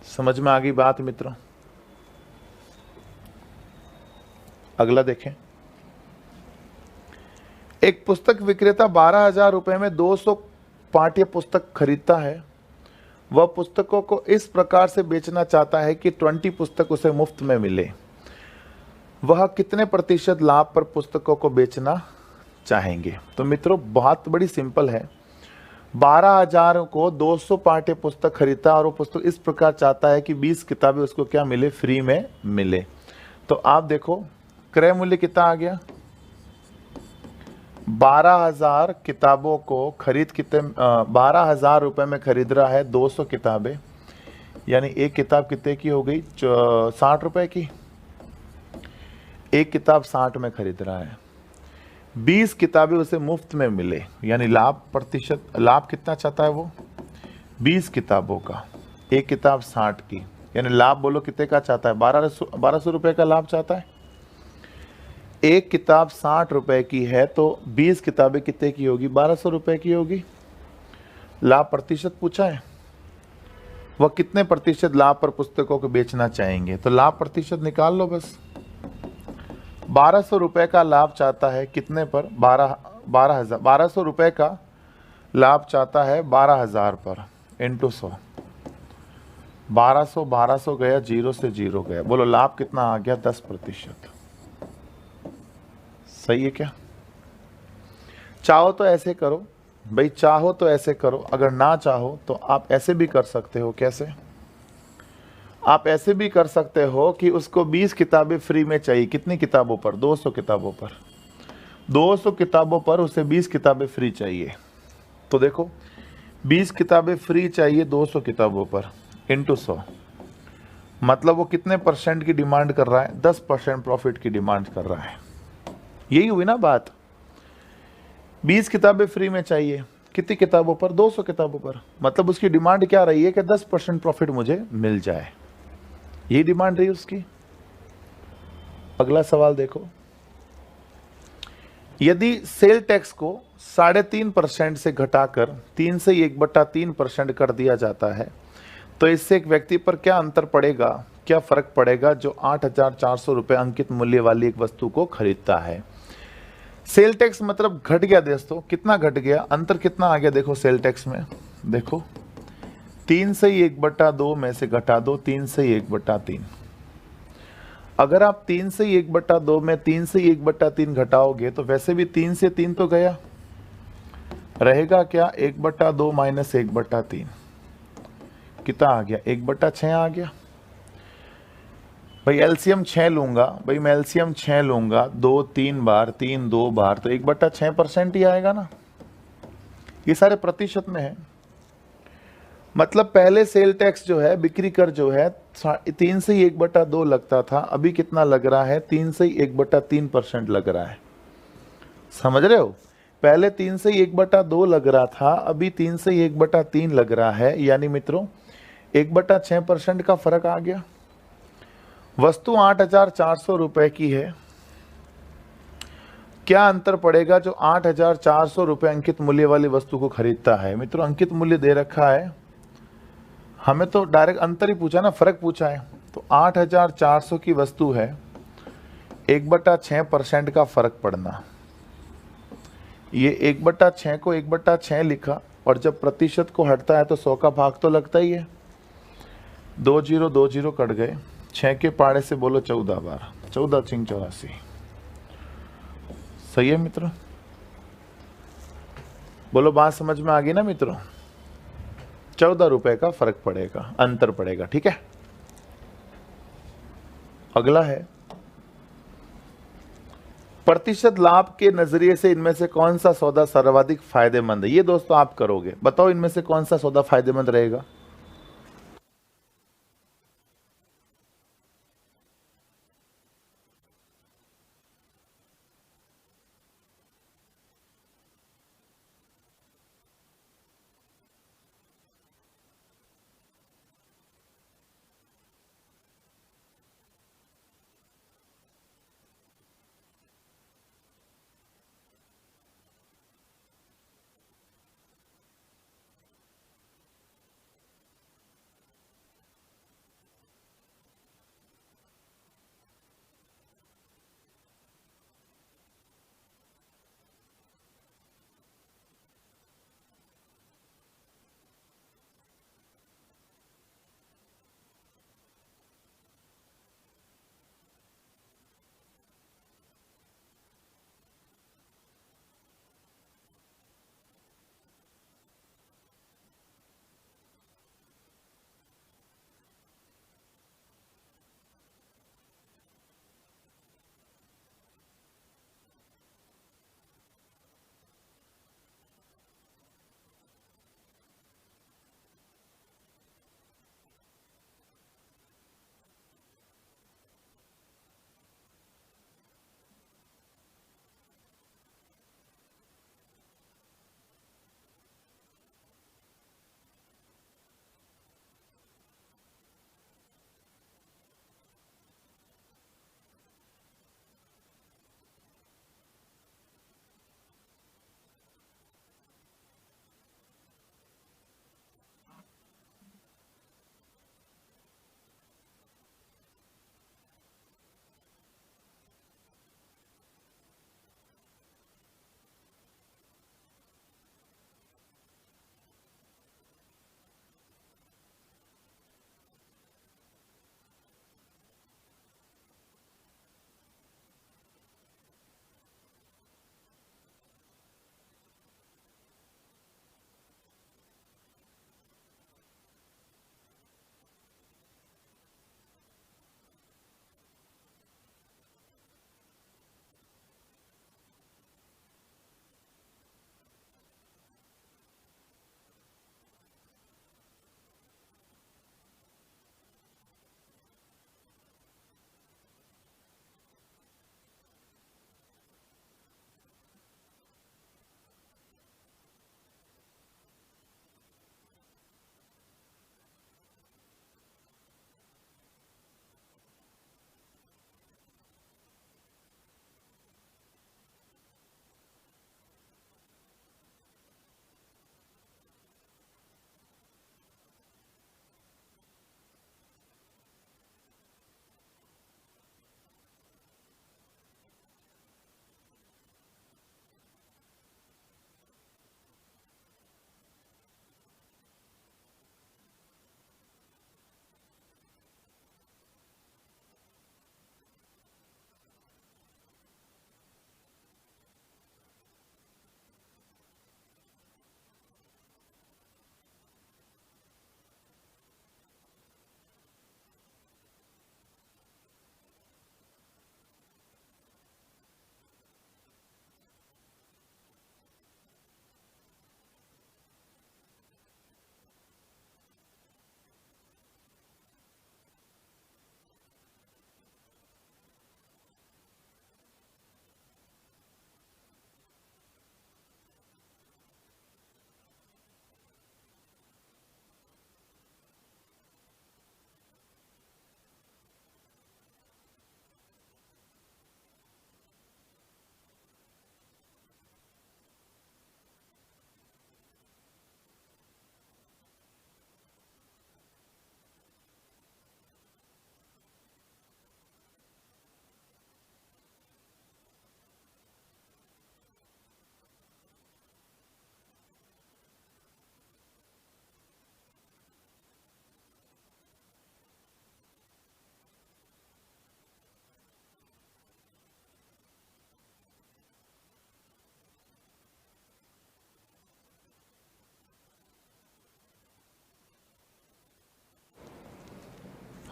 समझ में आ गई बात मित्रों? अगला देखें, एक पुस्तक विक्रेता 12,000 रुपए में 200 पाठ्य पुस्तक खरीदता है। वह पुस्तकों को इस प्रकार से बेचना चाहता है कि 20 पुस्तक उसे मुफ्त में मिले। वह कितने प्रतिशत लाभ पर पुस्तकों को बेचना चाहेंगे? तो मित्रों बहुत बड़ी सिंपल है, 12,000 को 200 पाठ्य पुस्तक खरीदता और वो पुस्तक इस प्रकार चाहता है कि 20 किताबें उसको क्या मिले, फ्री में मिले। तो आप देखो क्रय मूल्य कितना आ गया, 12,000 किताबों को खरीद कितने, 12,000 रुपए में खरीद रहा है 200 किताबें, यानी एक किताब कितने की हो गई, 60 रुपए की। एक किताब 60 में खरीद रहा है, 20 किताबें उसे मुफ्त में मिले, यानी लाभ प्रतिशत, लाभ कितना चाहता है वो, 20 किताबों का, एक किताब 60 की, यानी लाभ बोलो कितने का चाहता है, 1200 रुपए का लाभ चाहता है। एक किताब 60 रुपए की है तो 20 किताबें कितने की होगी, 1200 रुपए की होगी। लाभ प्रतिशत पूछा है, वह कितने प्रतिशत लाभ पर पुस्तकों को बेचना चाहेंगे? तो लाभ प्रतिशत निकाल लो बस। 1200 रुपए का लाभ चाहता है कितने पर? 12,000। 1200 रुपए का लाभ चाहता है 12,000 पर, इंटू 100। 1200 गया, जीरो से जीरो गया। बोलो लाभ कितना आ गया? 10%। सही है क्या? चाहो तो ऐसे करो भाई, चाहो तो ऐसे करो, अगर ना चाहो तो आप ऐसे भी कर सकते हो। कैसे? आप ऐसे भी कर सकते हो कि उसको 20 किताबें फ्री में चाहिए। कितनी किताबों पर? 200 किताबों पर। 200 किताबों पर उसे 20 किताबें फ्री चाहिए। तो देखो 20 किताबें फ्री चाहिए 200 किताबों पर, इंटू 100। मतलब वो कितने परसेंट की डिमांड कर रहा है? 10% प्रॉफिट की डिमांड कर रहा है। यही हुई ना बात। 20 किताबें फ्री में चाहिए, कितनी किताबों पर? 200 किताबों पर। मतलब उसकी डिमांड क्या रही है कि 10% प्रॉफिट मुझे मिल जाए। यही डिमांड रही उसकी। अगला सवाल देखो, यदि सेल टैक्स को 3.5% से घटाकर 3 से 1/3% कर दिया जाता है तो इससे एक व्यक्ति पर क्या अंतर पड़ेगा, क्या फर्क पड़ेगा जो 8,400 रुपए अंकित मूल्य वाली एक वस्तु को खरीदता है? सेल टैक्स मतलब घट गया दोस्तों। कितना घट गया? अंतर कितना आ गया? देखो सेल टैक्स में देखो, 3 से 1/2 में से घटा दो 3 से 1/3। अगर आप 3 से 1/2 में 3 से 1/3 घटाओगे तो वैसे भी 3 से 3 तो गया, रहेगा क्या? 1/2 माइनस 1/3। कितना आ गया? 1/6 आ गया। भाई एलसीएम 6 लूंगा, भाई मैं एलसीएम 6 लूंगा 2 3 बार, 3 2 बार, तो 1/6% ही आएगा ना। ये सारे प्रतिशत में है। मतलब पहले सेल टैक्स जो है, बिक्री कर जो है 3 से 1/2 लगता था, अभी कितना लग रहा है? 3 से 1/3% लग रहा है। समझ रहे हो? पहले 3 से 1/2 लग रहा था, अभी 3 से 1/3 लग रहा है। यानी मित्रों 1/6% का फर्क आ गया। वस्तु 8,400 रुपए की है, क्या अंतर पड़ेगा जो 8,400 रुपए अंकित मूल्य वाली वस्तु को खरीदता है? मित्रों अंकित मूल्य दे रखा है, हमें तो डायरेक्ट अंतर ही पूछा ना, फर्क पूछा है। तो 8,400 की वस्तु है, 1/6% का फर्क पड़ना। ये 1/6 को 1/6 लिखा, और जब प्रतिशत को हटता है तो 100 का भाग तो लगता ही है। 2 0 2 0 कट गए, 6 के पाड़े से बोलो 14 बार, 14 × 84। सही है मित्रों? बोलो बात समझ में आ गई ना मित्रों? 14 रुपए का फर्क पड़ेगा, अंतर पड़ेगा। ठीक है, अगला है प्रतिशत लाभ के नजरिए से इनमें से कौन सा सौदा सर्वाधिक फायदेमंद है? ये दोस्तों आप करोगे, बताओ इनमें से कौन सा सौदा फायदेमंद रहेगा?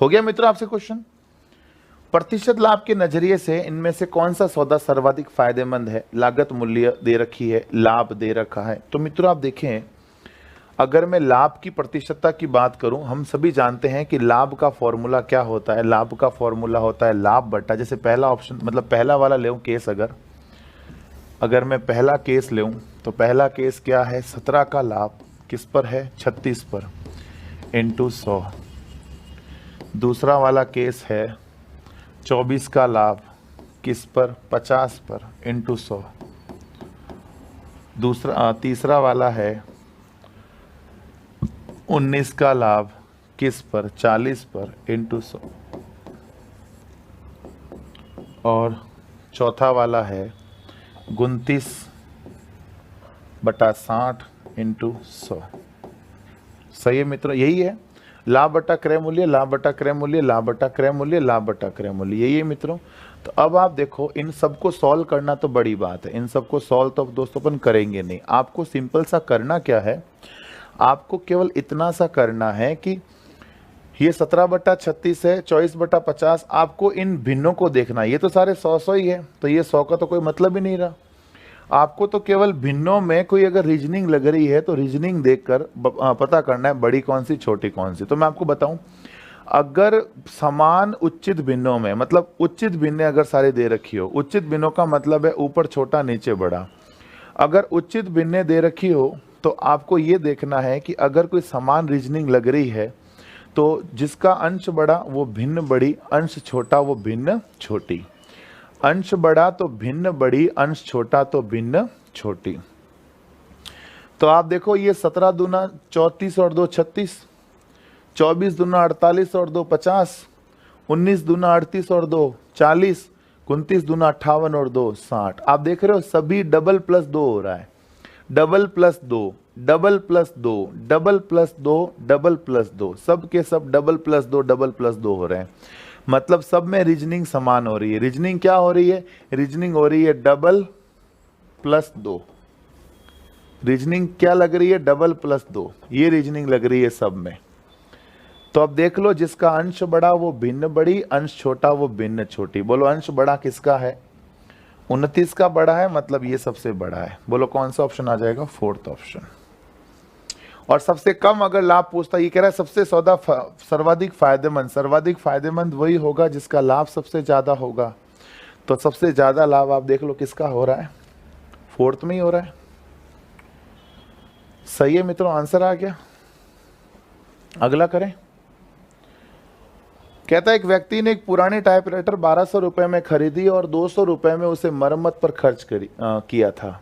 हो गया मित्रों आपसे क्वेश्चन। प्रतिशत लाभ के नजरिए से इनमें से कौन सा सौदा सर्वाधिक फायदेमंद है? लागत मूल्य दे रखी है, लाभ दे रखा है। तो मित्रों आप देखें, अगर मैं लाभ की प्रतिशतता की बात करूं, हम सभी जानते हैं कि लाभ का फॉर्मूला क्या होता है। लाभ का फॉर्मूला होता है लाभ बटा, जैसे पहला ऑप्शन मतलब पहला वाला ले केस, अगर मैं पहला केस लूं तो पहला केस क्या है? 17 का लाभ किस पर है? 36 पर, इंटू 100। दूसरा वाला केस है 24 का लाभ किस पर? 50 पर, इंटू 100। तीसरा वाला है 19 का लाभ किस पर? 40 पर, इंटू 100। और चौथा वाला है 29 बटा 60 इंटू 100। सही है मित्रों, यही है लाभ बटा क्रय मूल्य, लाभ बटा क्रय मूल्य, लाभ बटा क्रय मूल्य, लाभ बटा क्रय मूल्य, यही है मित्रों। तो अब आप देखो, इन सबको सॉल्व करना तो बड़ी बात है, इन सबको सॉल्व तो दोस्तों अपन करेंगे नहीं। आपको सिंपल सा करना क्या है, आपको केवल इतना सा करना है कि ये 17 बटा 36 है, 24 बटा 50, आपको इन भिन्नों को देखना। ये तो सारे 100 ही है, तो ये 100 का तो कोई मतलब ही नहीं रहा। आपको तो केवल भिन्नों में कोई अगर रीजनिंग लग रही है तो रीजनिंग देखकर पता करना है बड़ी कौन सी छोटी कौन सी। तो मैं आपको बताऊं, अगर समान उचित भिन्नों में, मतलब उचित भिन्न अगर सारे दे रखी हो, उचित भिन्नों का मतलब है ऊपर छोटा नीचे बड़ा, अगर उचित भिन्न दे रखी हो तो आपको ये देखना है कि अगर कोई समान रीजनिंग लग रही है तो जिसका अंश बड़ा वो भिन्न बड़ी, अंश छोटा वो भिन्न छोटी, अंश बड़ा तो भिन्न बड़ी, अंश छोटा तो भिन्न छोटी। तो आप देखो, ये 17 दूना 34 और 2 36, 24 दूना 48 और 2 50, 19 दूना 38 और 2 40, 29 दूना 58 और 2 60। आप देख रहे हो सभी डबल प्लस 2 हो रहा है, double plus 2, double plus 2, double plus 2, double plus 2, सब के सब डबल प्लस 2, डबल प्लस 2 हो रहे हैं। मतलब सब में रीजनिंग समान हो रही है। रीजनिंग क्या हो रही है? रीजनिंग हो रही है डबल प्लस 2। रीजनिंग क्या लग रही है? डबल प्लस 2, ये रीजनिंग लग रही है सब में। तो अब देख लो, जिसका अंश बड़ा वो भिन्न बड़ी, अंश छोटा वो भिन्न छोटी। बोलो अंश बड़ा किसका है? 29 का बड़ा है, मतलब ये सबसे बड़ा है। बोलो कौन सा ऑप्शन आ जाएगा? 4th option. और सबसे कम अगर लाभ पूछता, ये कह रहा है सबसे सौदा सर्वाधिक फायदेमंद, सर्वाधिक फायदेमंद वही होगा जिसका लाभ सबसे ज्यादा होगा। तो सबसे ज्यादा लाभ आप देख लो किसका हो रहा है? 4th में ही हो रहा है। सही है मित्रों, आंसर आ गया। अगला करें। कहता है एक व्यक्ति ने एक पुरानी टाइपराइटर 1200 रुपए में खरीदी और 200 रुपए में उसे मरम्मत पर खर्च किया था।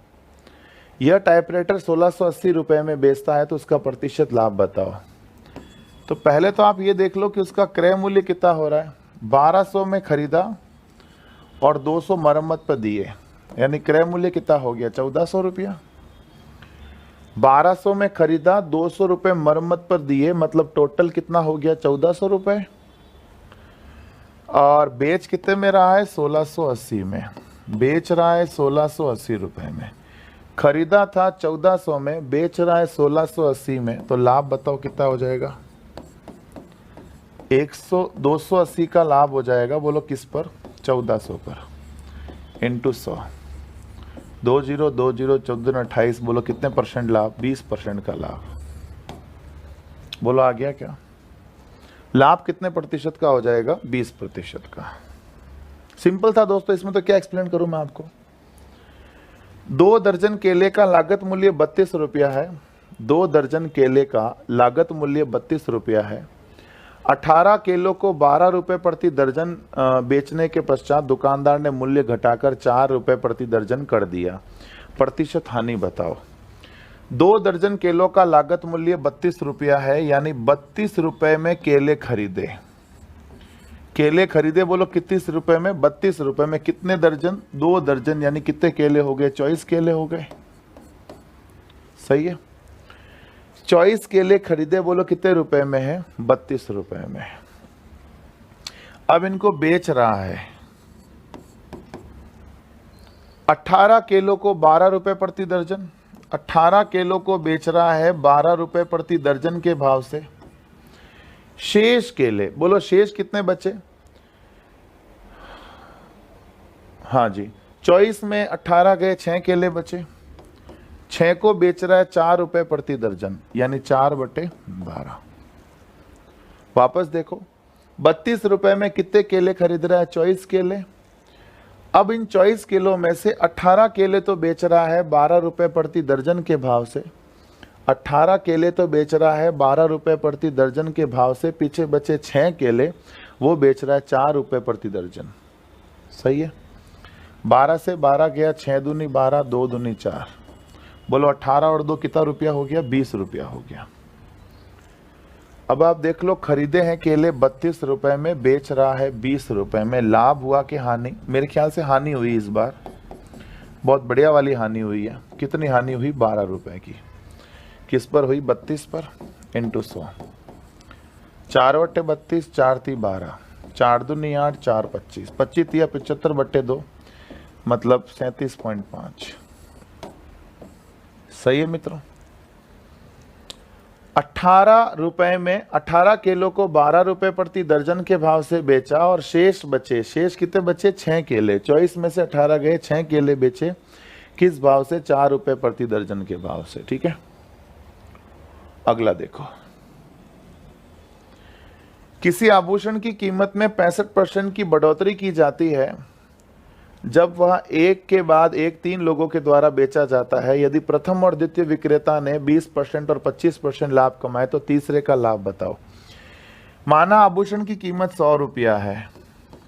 यह टाइपराइटर 1680 रुपए में बेचता है, तो उसका प्रतिशत लाभ बताओ। तो पहले तो आप ये देख लो कि उसका क्रय मूल्य कितना हो रहा है। 1200 में खरीदा और 200 मरम्मत पर दिए, यानी क्रय मूल्य कितना हो गया? 1400 रुपया। 1200 में खरीदा, 200 रुपये मरम्मत पर दिए, मतलब टोटल कितना हो गया? 1400 रुपये। और बेच कितने में रहा है? 1680 में। बेच रहा है 1680 रुपये में। खरीदा था 1400 में, बेच रहा है 1680 में, तो लाभ बताओ कितना हो जाएगा? 280 का लाभ हो जाएगा। बोलो किस पर? 1400 पर, इंटू 100। 20 20 14 28, बोलो कितने परसेंट लाभ? 20% का लाभ। बोलो आ गया क्या? लाभ कितने प्रतिशत का हो जाएगा? 20% का। सिंपल था दोस्तों, इसमें तो क्या एक्सप्लेन करूं मैं आपको। 2 दर्जन केले का लागत मूल्य 32 रुपया है। 2 दर्जन केले का लागत मूल्य 32 रुपया है। 18 केलों को 12 रुपये प्रति दर्जन बेचने के पश्चात दुकानदार ने मूल्य घटाकर 4 रुपये प्रति दर्जन कर दिया। प्रतिशत हानि बताओ। 2 दर्जन केलों का लागत मूल्य 32 रुपया है, यानी 32 रुपये में केले खरीदे। केले खरीदे, बोलो कितने रुपए में? 32 रुपए में। कितने दर्जन? 2 दर्जन, यानी कितने केले हो गए? 24 केले हो गए। सही है। 24 केले खरीदे, बोलो कितने रुपए में है? 32 रुपए में। अब इनको बेच रहा है। 18 केलों को 12 रुपए प्रति दर्जन। 18 केलों को बेच रहा है 12 रुपए प्रति दर्जन के भाव से। शेष केले, बोलो शेष कितने बचे? हाँ जी, 24 में 18 गए, 6 केले बचे। 6 को बेच रहा है 4 रुपए प्रति दर्जन, यानी 4/12। वापस देखो, 32 रुपए में कितने केले खरीद रहा है? 24 केले। अब इन 24 किलो में से 18 केले तो बेच रहा है 12 रुपए प्रति दर्जन के भाव से। 18 केले तो बेच रहा है 12 रुपए प्रति दर्जन के भाव से। पीछे बचे 6 केले, वो बेच रहा है 4 रुपए प्रति दर्जन। सही है। 12 से 12 गया, 6 दूनी 12, 2 दूनी 4। बोलो 18 और 2 कितना रुपया हो गया? 20 रुपया हो गया। अब आप देख लो, खरीदे हैं केले 32 रुपए में, बेच रहा है 20 रुपए में। लाभ हुआ कि हानि? मेरे ख्याल से हानि हुई इस बार, बहुत बढ़िया वाली हानि हुई है। कितनी हानि हुई? 12 रुपए की। किस पर हुई? 32 पर, इंटू 100। 4/32, 4 × 12, 4 दूनी 8, 4 25, 25 या 75/2, मतलब 37.5। सही है मित्रों। 18 रुपए में 18 किलो को 12 रुपए प्रति दर्जन के भाव से बेचा और शेष बचे। शेष कितने बचे? 6 केले। 24 में से 18 गए, 6 केले बेचे। किस भाव से? 4 रुपए प्रति दर्जन के भाव से। ठीक है। अगला देखो, किसी आभूषण की कीमत में 65% की बढ़ोतरी की जाती है जब वह एक के बाद एक 3 लोगों के द्वारा बेचा जाता है। यदि प्रथम और द्वितीय विक्रेता ने 20% और 25% लाभ कमाए तो तीसरे का लाभ बताओ। माना आभूषण की कीमत 100 रुपया है,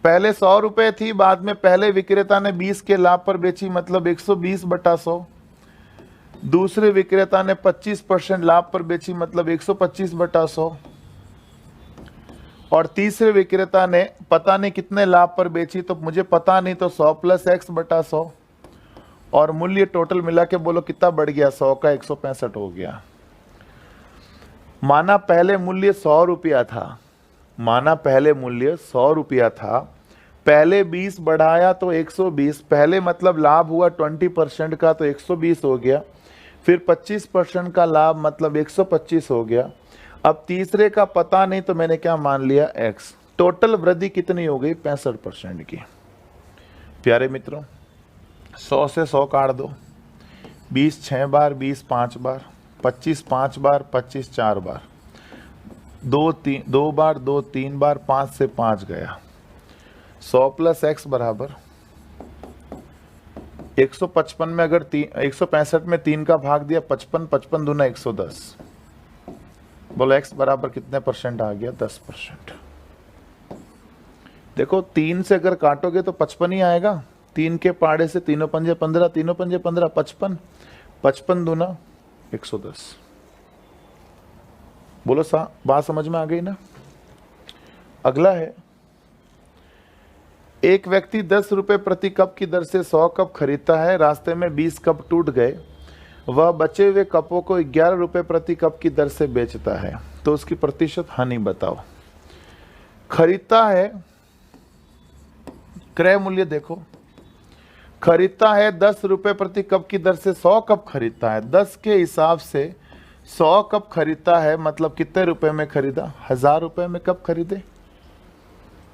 पहले 100 रुपए थी, बाद में पहले विक्रेता ने 20 के लाभ पर बेची, मतलब 120/100। दूसरे विक्रेता ने 25% लाभ पर बेची, मतलब 125/100। और तीसरे विक्रेता ने पता नहीं कितने लाभ पर बेची, तो मुझे पता नहीं, तो 100 + x/100। और मूल्य टोटल मिला के बोलो कितना बढ़ गया? 100 का 165 हो गया। माना पहले मूल्य 100 रुपया था, माना पहले मूल्य 100 रुपया था, पहले 20 बढ़ाया तो 120, पहले मतलब लाभ हुआ 20% का तो 120 हो गया, फिर 25% का लाभ मतलब 125 हो गया। अब तीसरे का पता नहीं, तो मैंने क्या मान लिया? x। टोटल वृद्धि कितनी हो गई? 65% की। प्यारे मित्रों, 100 से 100 काट दो। 20 6 बार, 20 5 बार, 25 5 बार, 25 4 बार, 2 बार, 2 3 बार, 5 से 5 गया। 100 + x बराबर 155 में अगर 165 में 3 का भाग दिया 55, 55 दूना 110। बोलो x बराबर कितने % आ गया? 10%। देखो 3 से अगर काटोगे तो 55 ही आएगा। 3 के पाड़े से 3 पंजे 15, 3 पंजे 15, 55, 55 दूना 110। बोलो बात समझ में आ गई ना? अगला है, एक व्यक्ति 10 रुपए प्रति कप की दर से 100 कप खरीदता है। रास्ते में 20 कप टूट गए, वह बचे हुए कपों को 11 रुपए प्रति कप की दर से बेचता है, तो उसकी प्रतिशत हानि बताओ। खरीदता है, क्रय मूल्य देखो, खरीदता है 10 रुपए प्रति कप की दर से 100 कप खरीदता है। 10 के हिसाब से 100 कप खरीदता है, मतलब कितने रुपए में खरीदा? 1000 रुपए में कप खरीदे।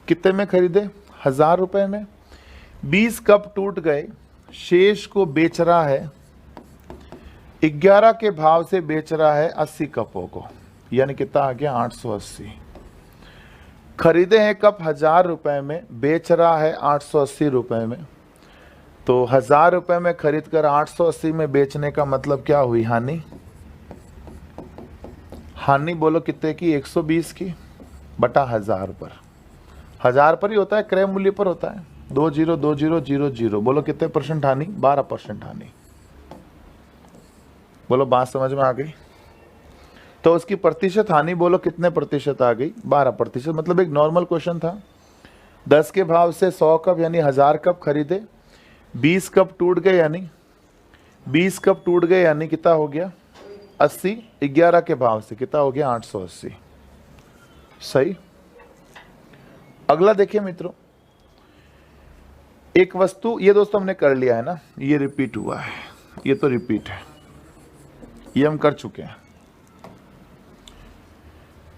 कितने में खरीदे? 1000 रुपए में। 20 कप टूट गए, शेष को बेच रहा है 11 के भाव से बेच रहा है 80 कपों को, यानी कितना आ गया? 880। खरीदे हैं कप 1000 रुपए में, बेच रहा है 880 रुपए में, तो 1000 रुपए में खरीद कर 880 में बेचने का मतलब क्या हुई? हानि। हानि बोलो कितने की? 120 की बटा 1000 पर। 1000 पर ही होता है, क्रय मूल्य पर होता है। 202000। बोलो कितने % हानि? 12% हानि। बोलो बात समझ में आ गई? तो उसकी प्रतिशत हानि बोलो कितने % आ गई? 12%। मतलब एक नॉर्मल क्वेश्चन था। 10 के भाव से 100 कप यानी 1000 कप खरीदे, 20 कप टूट गए, यानी 20 कप टूट गए यानी कितना हो गया? 80। 11 के भाव से कितना हो गया? 880। सही। अगला देखिए मित्रों, एक वस्तु, ये दोस्तों हमने कर लिया है ना, ये रिपीट हुआ है, ये तो रिपीट है, ये हम कर चुके हैं।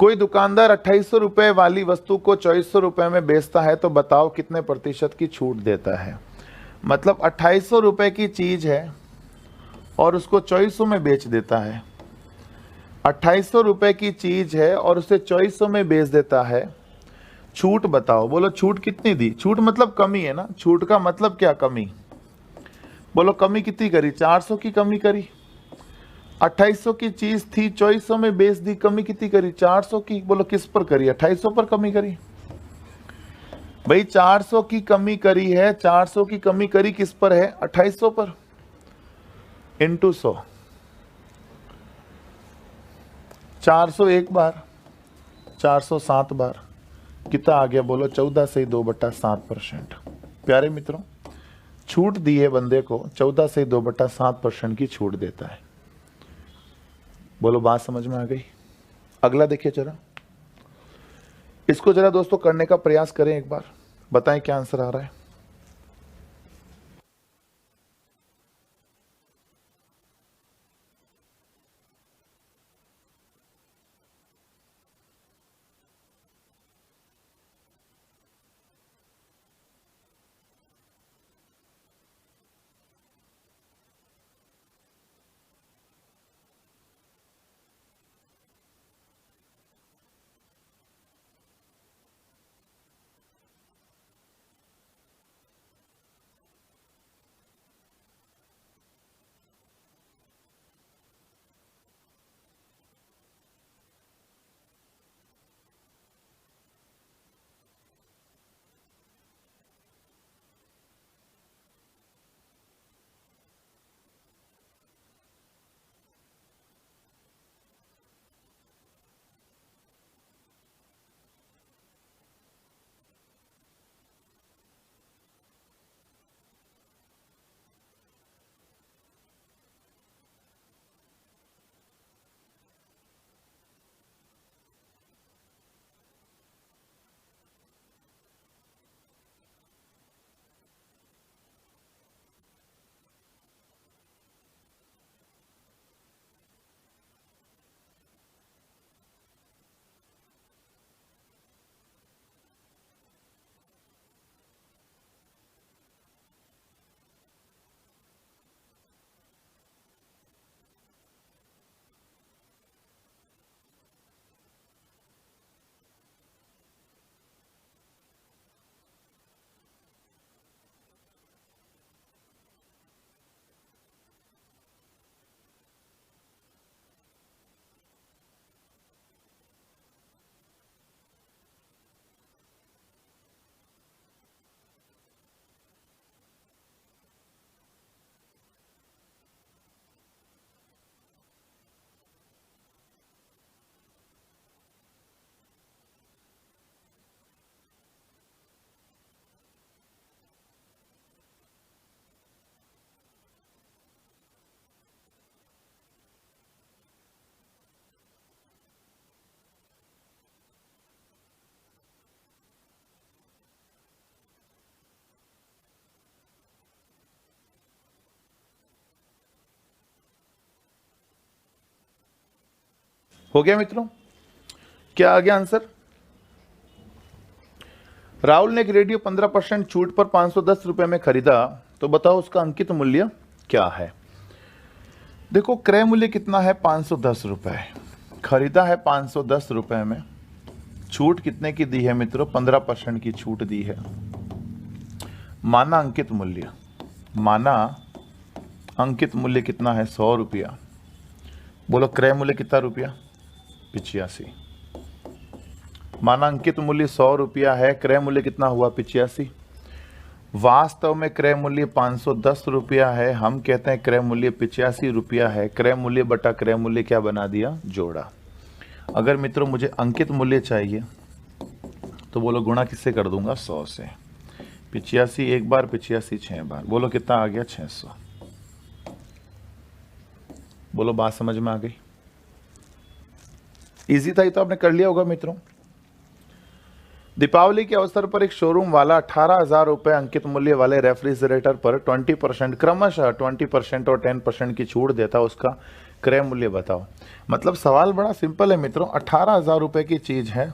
कोई दुकानदार 2800 रुपए वाली वस्तु को 2400 रुपए में बेचता है तो बताओ कितने प्रतिशत की छूट देता है। मतलब 2800 रुपए की चीज है और उसको 2400 में बेच देता है। 2800 रुपए की चीज है और उसे 2400 में बेच देता है। छूट बताओ। बोलो छूट कितनी दी? छूट मतलब कमी है ना। छूट का मतलब क्या? कमी। बोलो कमी कितनी करी? 400 की कमी करी। 2800 की चीज थी, 2400 में बेच दी, कमी कितनी करी? 400 की। बोलो किस पर करी? 2800 पर कमी करी। भाई 400 की कमी करी है। 400 की कमी करी किस पर है? 2800 पर। इंटू 100। 400 एक बार, 400 7 बार, कितना आ गया? बोलो 14 से 2/7%। प्यारे मित्रों, छूट दी है बंदे को, 14 से 2/7% की छूट देता है। बोलो बात समझ में आ गई? अगला देखिए जरा, इसको जरा दोस्तों करने का प्रयास करें एक बार, बताएं क्या आंसर आ रहा है। हो गया मित्रों? क्या आ गया आंसर? राहुल ने एक रेडियो 15% छूट पर 510 रुपए में खरीदा, तो बताओ उसका अंकित मूल्य क्या है। देखो क्रय मूल्य कितना है? 510 रुपए। खरीदा है 510 रुपए में। छूट कितने की दी है मित्रों? 15% की छूट दी है। माना अंकित मूल्य, माना अंकित मूल्य कितना है? 100 रुपया। बोलो क्रय मूल्य कितना रुपया? 85। माना अंकित मूल्य 100 रुपया है, क्रय मूल्य कितना हुआ? 85। वास्तव में क्रय मूल्य 510 रुपया है, हम कहते हैं क्रय मूल्य 85 रुपया है। क्रय मूल्य बटा क्रय मूल्य क्या बना दिया? जोड़ा। अगर मित्रों मुझे अंकित मूल्य चाहिए तो बोलो गुणा किससे कर दूंगा? 100 से। 85 एक बार, 85 6 बार, बोलो कितना आ गया? 600। बोलो बात समझ में आ गई? इजी था, ये तो आपने कर लिया होगा मित्रों। दीपावली के अवसर पर एक शोरूम वाला 18,000 रुपए अंकित मूल्य वाले रेफ्रिजरेटर पर 20% क्रमशः 20% और 10% की छूट देता, उसका क्रय मूल्य बताओ। मतलब सवाल बड़ा सिंपल है मित्रों। 18,000 रुपए की चीज है,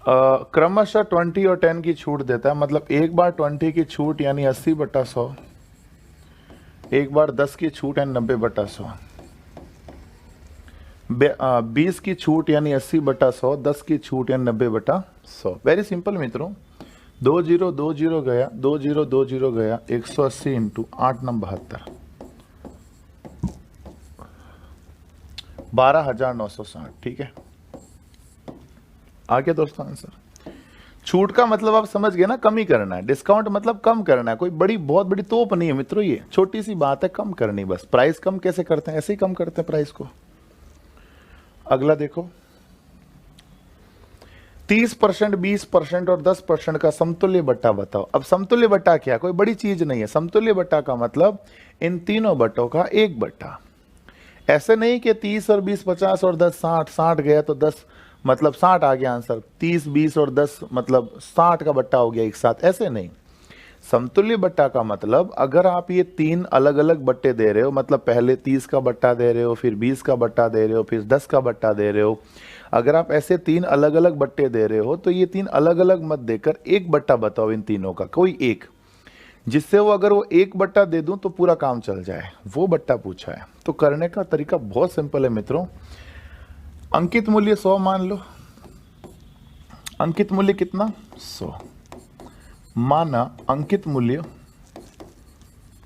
क्रमशः 20 और 10 की छूट देता है। मतलब एक बार 20 की छूट यानी 80/100, एक बार 10 की छूट यानी 90/100, 20 की छूट यानी 80/100, 10 की छूट यानी 90/100। वेरी सिंपल मित्रों। 2020 गया, 2020 गया, 180 इंटू 8 नंबर 72, 12,960। ठीक है, आ गया दोस्तों आंसर। छूट का मतलब आप समझ गए ना, कम ही करना है। डिस्काउंट मतलब कम करना है, कोई बड़ी बहुत बड़ी तोप नहीं है मित्रों, ये छोटी सी बात है, कम करनी बस। प्राइस कम कैसे करते हैं, ऐसे ही कम करते हैं प्राइस को। अगला देखो, 30%, 20% और 10% का समतुल्य बट्टा बताओ। अब समतुल्य बट्टा क्या, कोई बड़ी चीज नहीं है। समतुल्य बट्टा का मतलब इन तीनों बट्टों का एक बट्टा। ऐसे नहीं कि 30 और 20 50 और 10 60, 60 गया तो 10 मतलब 60 आ गया आंसर, 30 20 और 10 मतलब 60 का बट्टा हो गया एक साथ, ऐसे नहीं। समतुल्य बट्टा का मतलब अगर आप ये 3 अलग अलग बट्टे दे रहे हो, मतलब पहले 30 का बट्टा दे रहे हो, फिर 20 का बट्टा दे रहे हो, फिर 10 का बट्टा दे रहे हो, अगर आप ऐसे 3 अलग अलग बट्टे दे रहे हो तो ये 3 अलग अलग मत देकर एक बट्टा बताओ इन तीनों का, कोई एक, जिससे वो अगर वो एक बट्टा दे दूं तो पूरा काम चल जाए, वो बट्टा पूछा है। तो करने का तरीका बहुत सिंपल है मित्रों। अंकित मूल्य 100 मान लो, अंकित मूल्य कितना 100 माना, अंकित मूल्य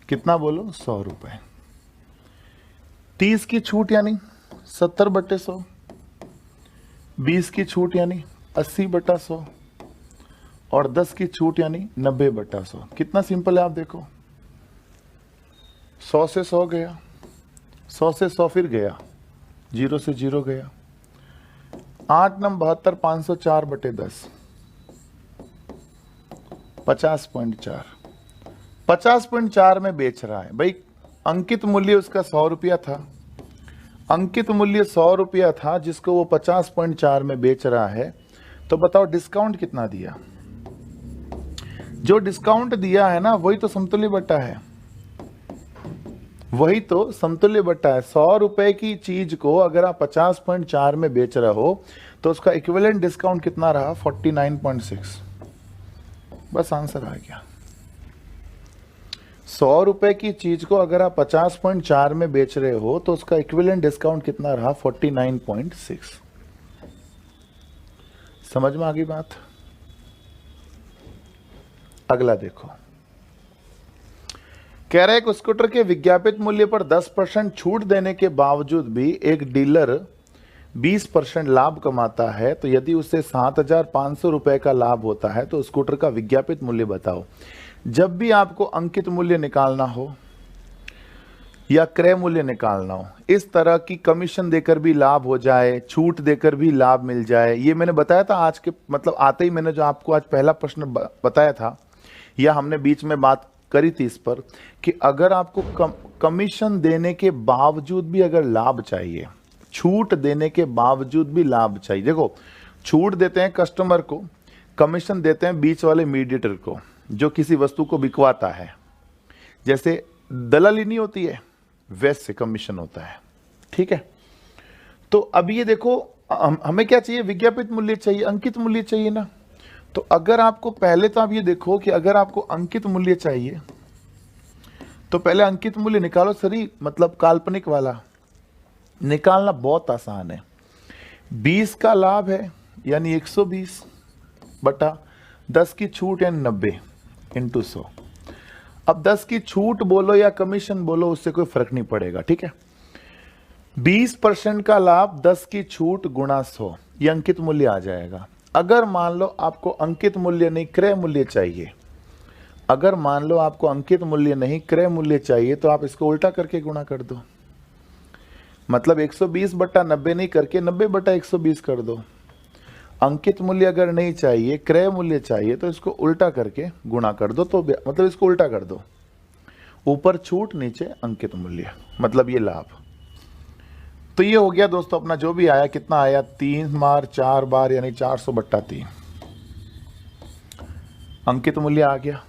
कितना बोलो 100 रुपए। 30 की छूट यानी 70/100, 20 की छूट यानी 80/100 और 10 की छूट यानी 90/100। कितना सिंपल है आप देखो। 100 से 100 गया, 100 से 100 फिर गया, 0 से 0 गया, 8 नंबर 72, 504/10, 50.4, 50.4 में बेच रहा है भाई। अंकित मूल्य उसका 100 रुपया था, अंकित मूल्य 100 रुपया था जिसको वो 50.4 में बेच रहा है। तो बताओ डिस्काउंट कितना दिया। जो डिस्काउंट दिया है ना वही तो समतुल्य बट्टा है, वही तो समतुल्य बट्टा है। 100 रुपए की चीज को अगर आप 50.4 में बेच रहे हो तो उसका इक्विवेलेंट डिस्काउंट कितना रहा 49.6। बस आंसर आ गया। 100 रुपए की चीज को अगर आप 50.4 में बेच रहे हो तो उसका इक्विवेलेंट डिस्काउंट कितना रहा 49.6। समझ में आ गई बात। अगला देखो, कह रहा है कि स्कूटर के विज्ञापित मूल्य पर 10% छूट देने के बावजूद भी एक डीलर 20% लाभ कमाता है, तो यदि उससे 7,500 रुपए का लाभ होता है तो स्कूटर का विज्ञापित मूल्य बताओ। जब भी आपको अंकित मूल्य निकालना हो या क्रय मूल्य निकालना हो, इस तरह की कमीशन देकर भी लाभ हो जाए, छूट देकर भी लाभ मिल जाए, ये मैंने बताया था आज के मतलब आते ही मैंने जो आपको आज पहला प्रश्न बताया था या हमने बीच में बात करी थी इस पर कि अगर आपको कमीशन देने के बावजूद भी अगर लाभ चाहिए, छूट देने के बावजूद भी लाभ चाहिए। देखो, छूट देते हैं कस्टमर को, कमीशन देते हैं बीच वाले मीडिएटर को जो किसी वस्तु को बिकवाता है। जैसे दलाली नहीं होती है वैसे कमीशन होता है। ठीक है, तो अब ये देखो हमें क्या चाहिए, विज्ञापित मूल्य चाहिए, अंकित मूल्य चाहिए ना। तो अगर आपको पहले तो आप ये देखो कि अगर आपको अंकित मूल्य चाहिए तो पहले अंकित मूल्य निकालो। सही मतलब काल्पनिक वाला निकालना बहुत आसान है। 20 का लाभ है यानी 120 बटा 10 की छूट यानी 90 इंटू 100। अब 10 की छूट बोलो या कमीशन बोलो उससे कोई फर्क नहीं पड़ेगा। ठीक है, 20% का लाभ 10 की छूट गुणा 100, ये अंकित मूल्य आ जाएगा। अगर मान लो आपको अंकित मूल्य नहीं क्रय मूल्य चाहिए, अगर मान लो आपको अंकित मूल्य नहीं क्रय मूल्य चाहिए तो आप इसको उल्टा करके गुणा कर दो। मतलब 120/90 नहीं करके 90/120 कर दो। अंकित मूल्य अगर नहीं चाहिए क्रय मूल्य चाहिए तो इसको उल्टा करके गुणा कर दो। तो मतलब इसको उल्टा कर दो, ऊपर छूट नीचे अंकित मूल्य, मतलब ये लाभ। तो ये हो गया दोस्तों अपना जो भी आया, कितना आया 3 बार 4 बार यानी 400/3 अंकित मूल्य आ गया।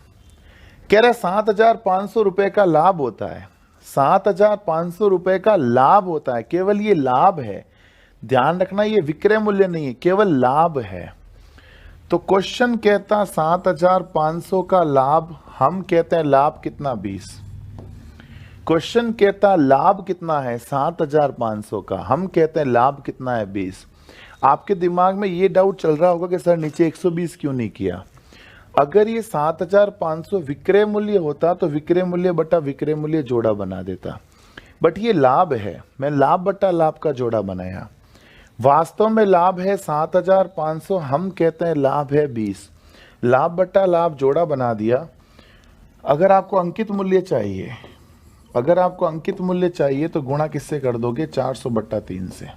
कह रहा है 7,500 रुपए का लाभ होता है, 7,500 रुपए का लाभ होता है, केवल ये लाभ है, ध्यान रखना ये विक्रय मूल्य नहीं है, केवल लाभ है। तो क्वेश्चन कहता 7,500 का लाभ, हम कहते हैं लाभ कितना 20। क्वेश्चन कहता लाभ कितना है 7,500 का, हम कहते हैं लाभ कितना है 20। आपके दिमाग में ये डाउट चल रहा होगा कि सर नीचे 120 क्यों नहीं किया। अगर ये 7,500 विक्रय मूल्य होता तो विक्रय मूल्य बटा विक्रय मूल्य जोड़ा बना देता, बट ये लाभ है, मैं लाभ बटा लाभ का जोड़ा बनाया। वास्तव में लाभ है 7,500, हम कहते हैं लाभ है 20, लाभ बटा लाभ जोड़ा बना दिया। अगर आपको अंकित मूल्य चाहिए, अगर आपको अंकित मूल्य चाहिए तो गुणा किससे कर दोगे 400 बट्टा 3 से।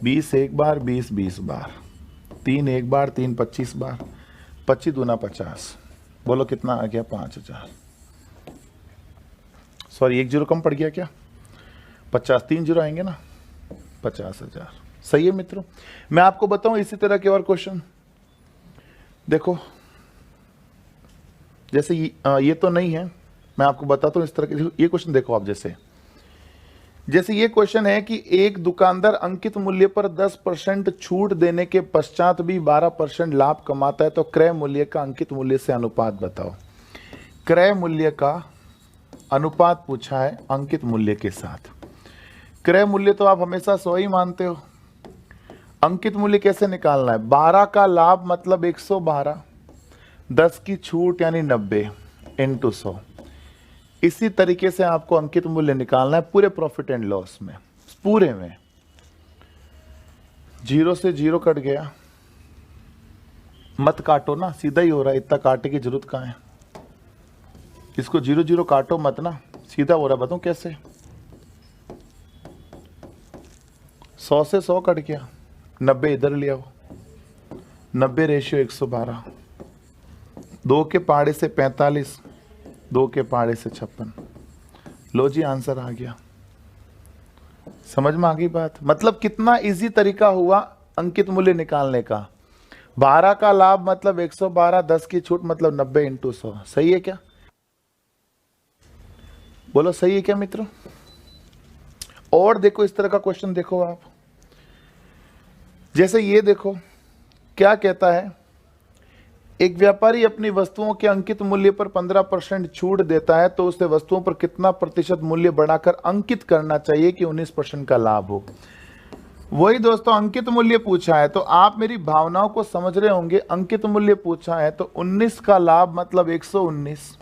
20 एक बार, 20 20 बार, 3 एक बार, 3 25 बार, 25 दूना 50। बोलो कितना आ गया 5,000। सॉरी 1 जीरो कम पड़ गया क्या, 50, 3 जीरो आएंगे ना, 50,000। सही है मित्रों। मैं आपको बताऊं इसी तरह के और क्वेश्चन देखो, जैसे ये तो नहीं है, मैं आपको बताता हूं इस तरह के। ये क्वेश्चन देखो आप, जैसे ये क्वेश्चन है कि एक दुकानदार अंकित मूल्य पर 10% छूट देने के पश्चात भी 12% लाभ कमाता है, तो क्रय मूल्य का अंकित मूल्य से अनुपात बताओ। क्रय मूल्य का अनुपात पूछा है अंकित मूल्य के साथ। क्रय मूल्य तो आप हमेशा 100 ही मानते हो, अंकित मूल्य कैसे निकालना है। 12 का लाभ मतलब 112, 10 की छूट यानी 90 इंटू 100। इसी तरीके से आपको अंकित मूल्य निकालना है पूरे प्रॉफिट एंड लॉस में, पूरे में। 0 से 0 कट गया, मत काटो ना, सीधा ही हो रहा है, इतना काटने की जरूरत कहाँ है। इसको 0 0 काटो मत ना, सीधा हो रहा है। बताऊं कैसे, 100 से 100 कट गया, 90 इधर ले आओ, 90 रेशियो 112, 2 के पहाड़े से 45, 2 के पहाड़े से 56। लो जी आंसर आ गया। समझ में आ गई बात। मतलब कितना इजी तरीका हुआ अंकित मूल्य निकालने का। 12 का लाभ मतलब 112, 10 की छूट मतलब 90 इंटू 100। सही है क्या, बोलो सही है क्या मित्रों। और देखो इस तरह का क्वेश्चन देखो आप, जैसे ये देखो क्या कहता है, एक व्यापारी अपनी वस्तुओं के अंकित मूल्य पर 15% छूट देता है, तो उसे वस्तुओं पर कितना प्रतिशत मूल्य बढ़ाकर अंकित करना चाहिए कि 19% का लाभ हो। वही दोस्तों अंकित मूल्य पूछा है, तो आप मेरी भावनाओं को समझ रहे होंगे। अंकित मूल्य पूछा है तो 19 का लाभ मतलब 119,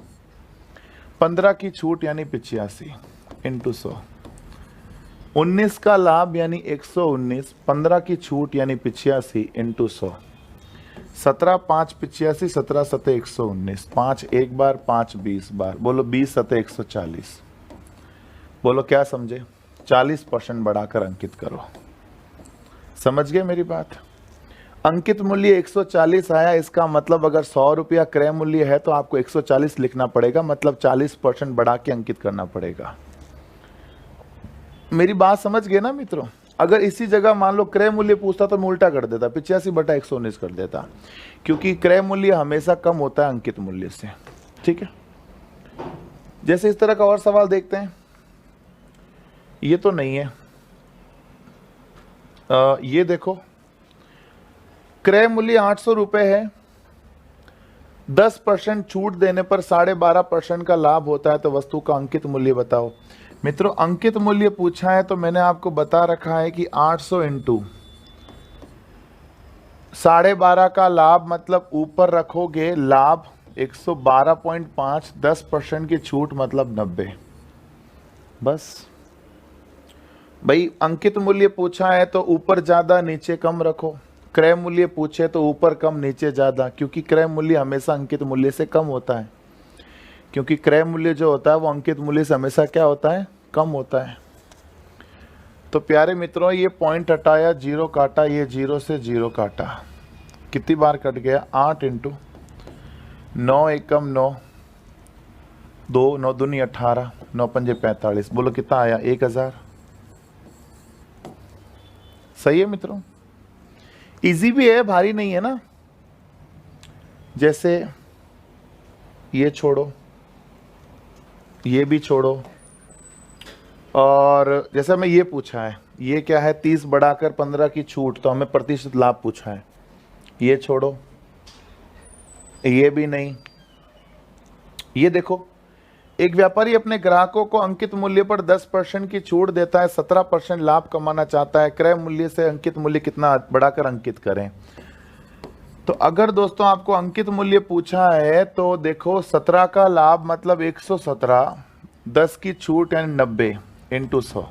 15 की छूट यानी 85 इंटू 100। 19 का लाभ यानी 119, 15 की छूट यानी 85 इंटू 100। 17 5 85, 17 7 119, 5 एक बार, 5 20 बार। बोलो 20 7 140। बोलो क्या समझे, 40% बढ़ाकर अंकित करो। समझ गए मेरी बात। अंकित मूल्य 140 आया, इसका मतलब अगर 100 रुपया क्रय मूल्य है तो आपको 140 लिखना पड़ेगा, मतलब 40% बढ़ा के अंकित करना पड़ेगा। मेरी बात समझ गए ना मित्रों। अगर इसी जगह मान लो क्रय मूल्य पूछता तो मैं उल्टा कर देता, 85 बटा 119 कर देता, क्योंकि क्रय मूल्य हमेशा कम होता है अंकित मूल्य से। ठीक है, जैसे इस तरह का और सवाल देखते हैं। ये तो नहीं है, ये देखो, क्रय मूल्य 800 रुपए है, 10% छूट देने पर 12.5% का लाभ होता है, तो वस्तु का अंकित मूल्य बताओ। मित्रों अंकित मूल्य पूछा है तो मैंने आपको बता रखा है कि 800 इंटू 12.5 का लाभ, मतलब ऊपर रखोगे लाभ 112.5, 10% की छूट मतलब 90। बस भाई अंकित मूल्य पूछा है तो ऊपर ज्यादा नीचे कम रखो, क्रय मूल्य पूछे तो ऊपर कम नीचे ज्यादा, क्योंकि क्रय मूल्य हमेशा अंकित मूल्य से कम होता है, क्योंकि क्रय मूल्य जो होता है वो अंकित मूल्य से हमेशा क्या होता है, कम होता है। तो प्यारे मित्रों ये पॉइंट हटाया, 0 काटा, ये 0 से 0 काटा, कितनी बार कट गया, 8 इंटू 9 एकम 9, 2 9 दूनी 18, 9 पंजे 45। बोलो कितना आया, 1000। सही है मित्रों, इजी भी है, भारी नहीं है ना। जैसे ये छोड़ो, ये भी छोड़ो, और जैसे हमें ये पूछा है, ये क्या है, 30 बढ़ाकर 15 की छूट, तो हमें प्रतिशत लाभ पूछा है। ये छोड़ो, ये भी नहीं। ये देखो, एक व्यापारी अपने ग्राहकों को अंकित मूल्य पर 10% की छूट देता है, 17% लाभ कमाना चाहता है। क्रय मूल्य से अंकित मूल्य कितना बढ़ाकर अंकित करें। तो अगर दोस्तों आपको अंकित मूल्य पूछा है तो देखो 17 का लाभ मतलब 117, 10 की छूट यानी 90 इंटू 100।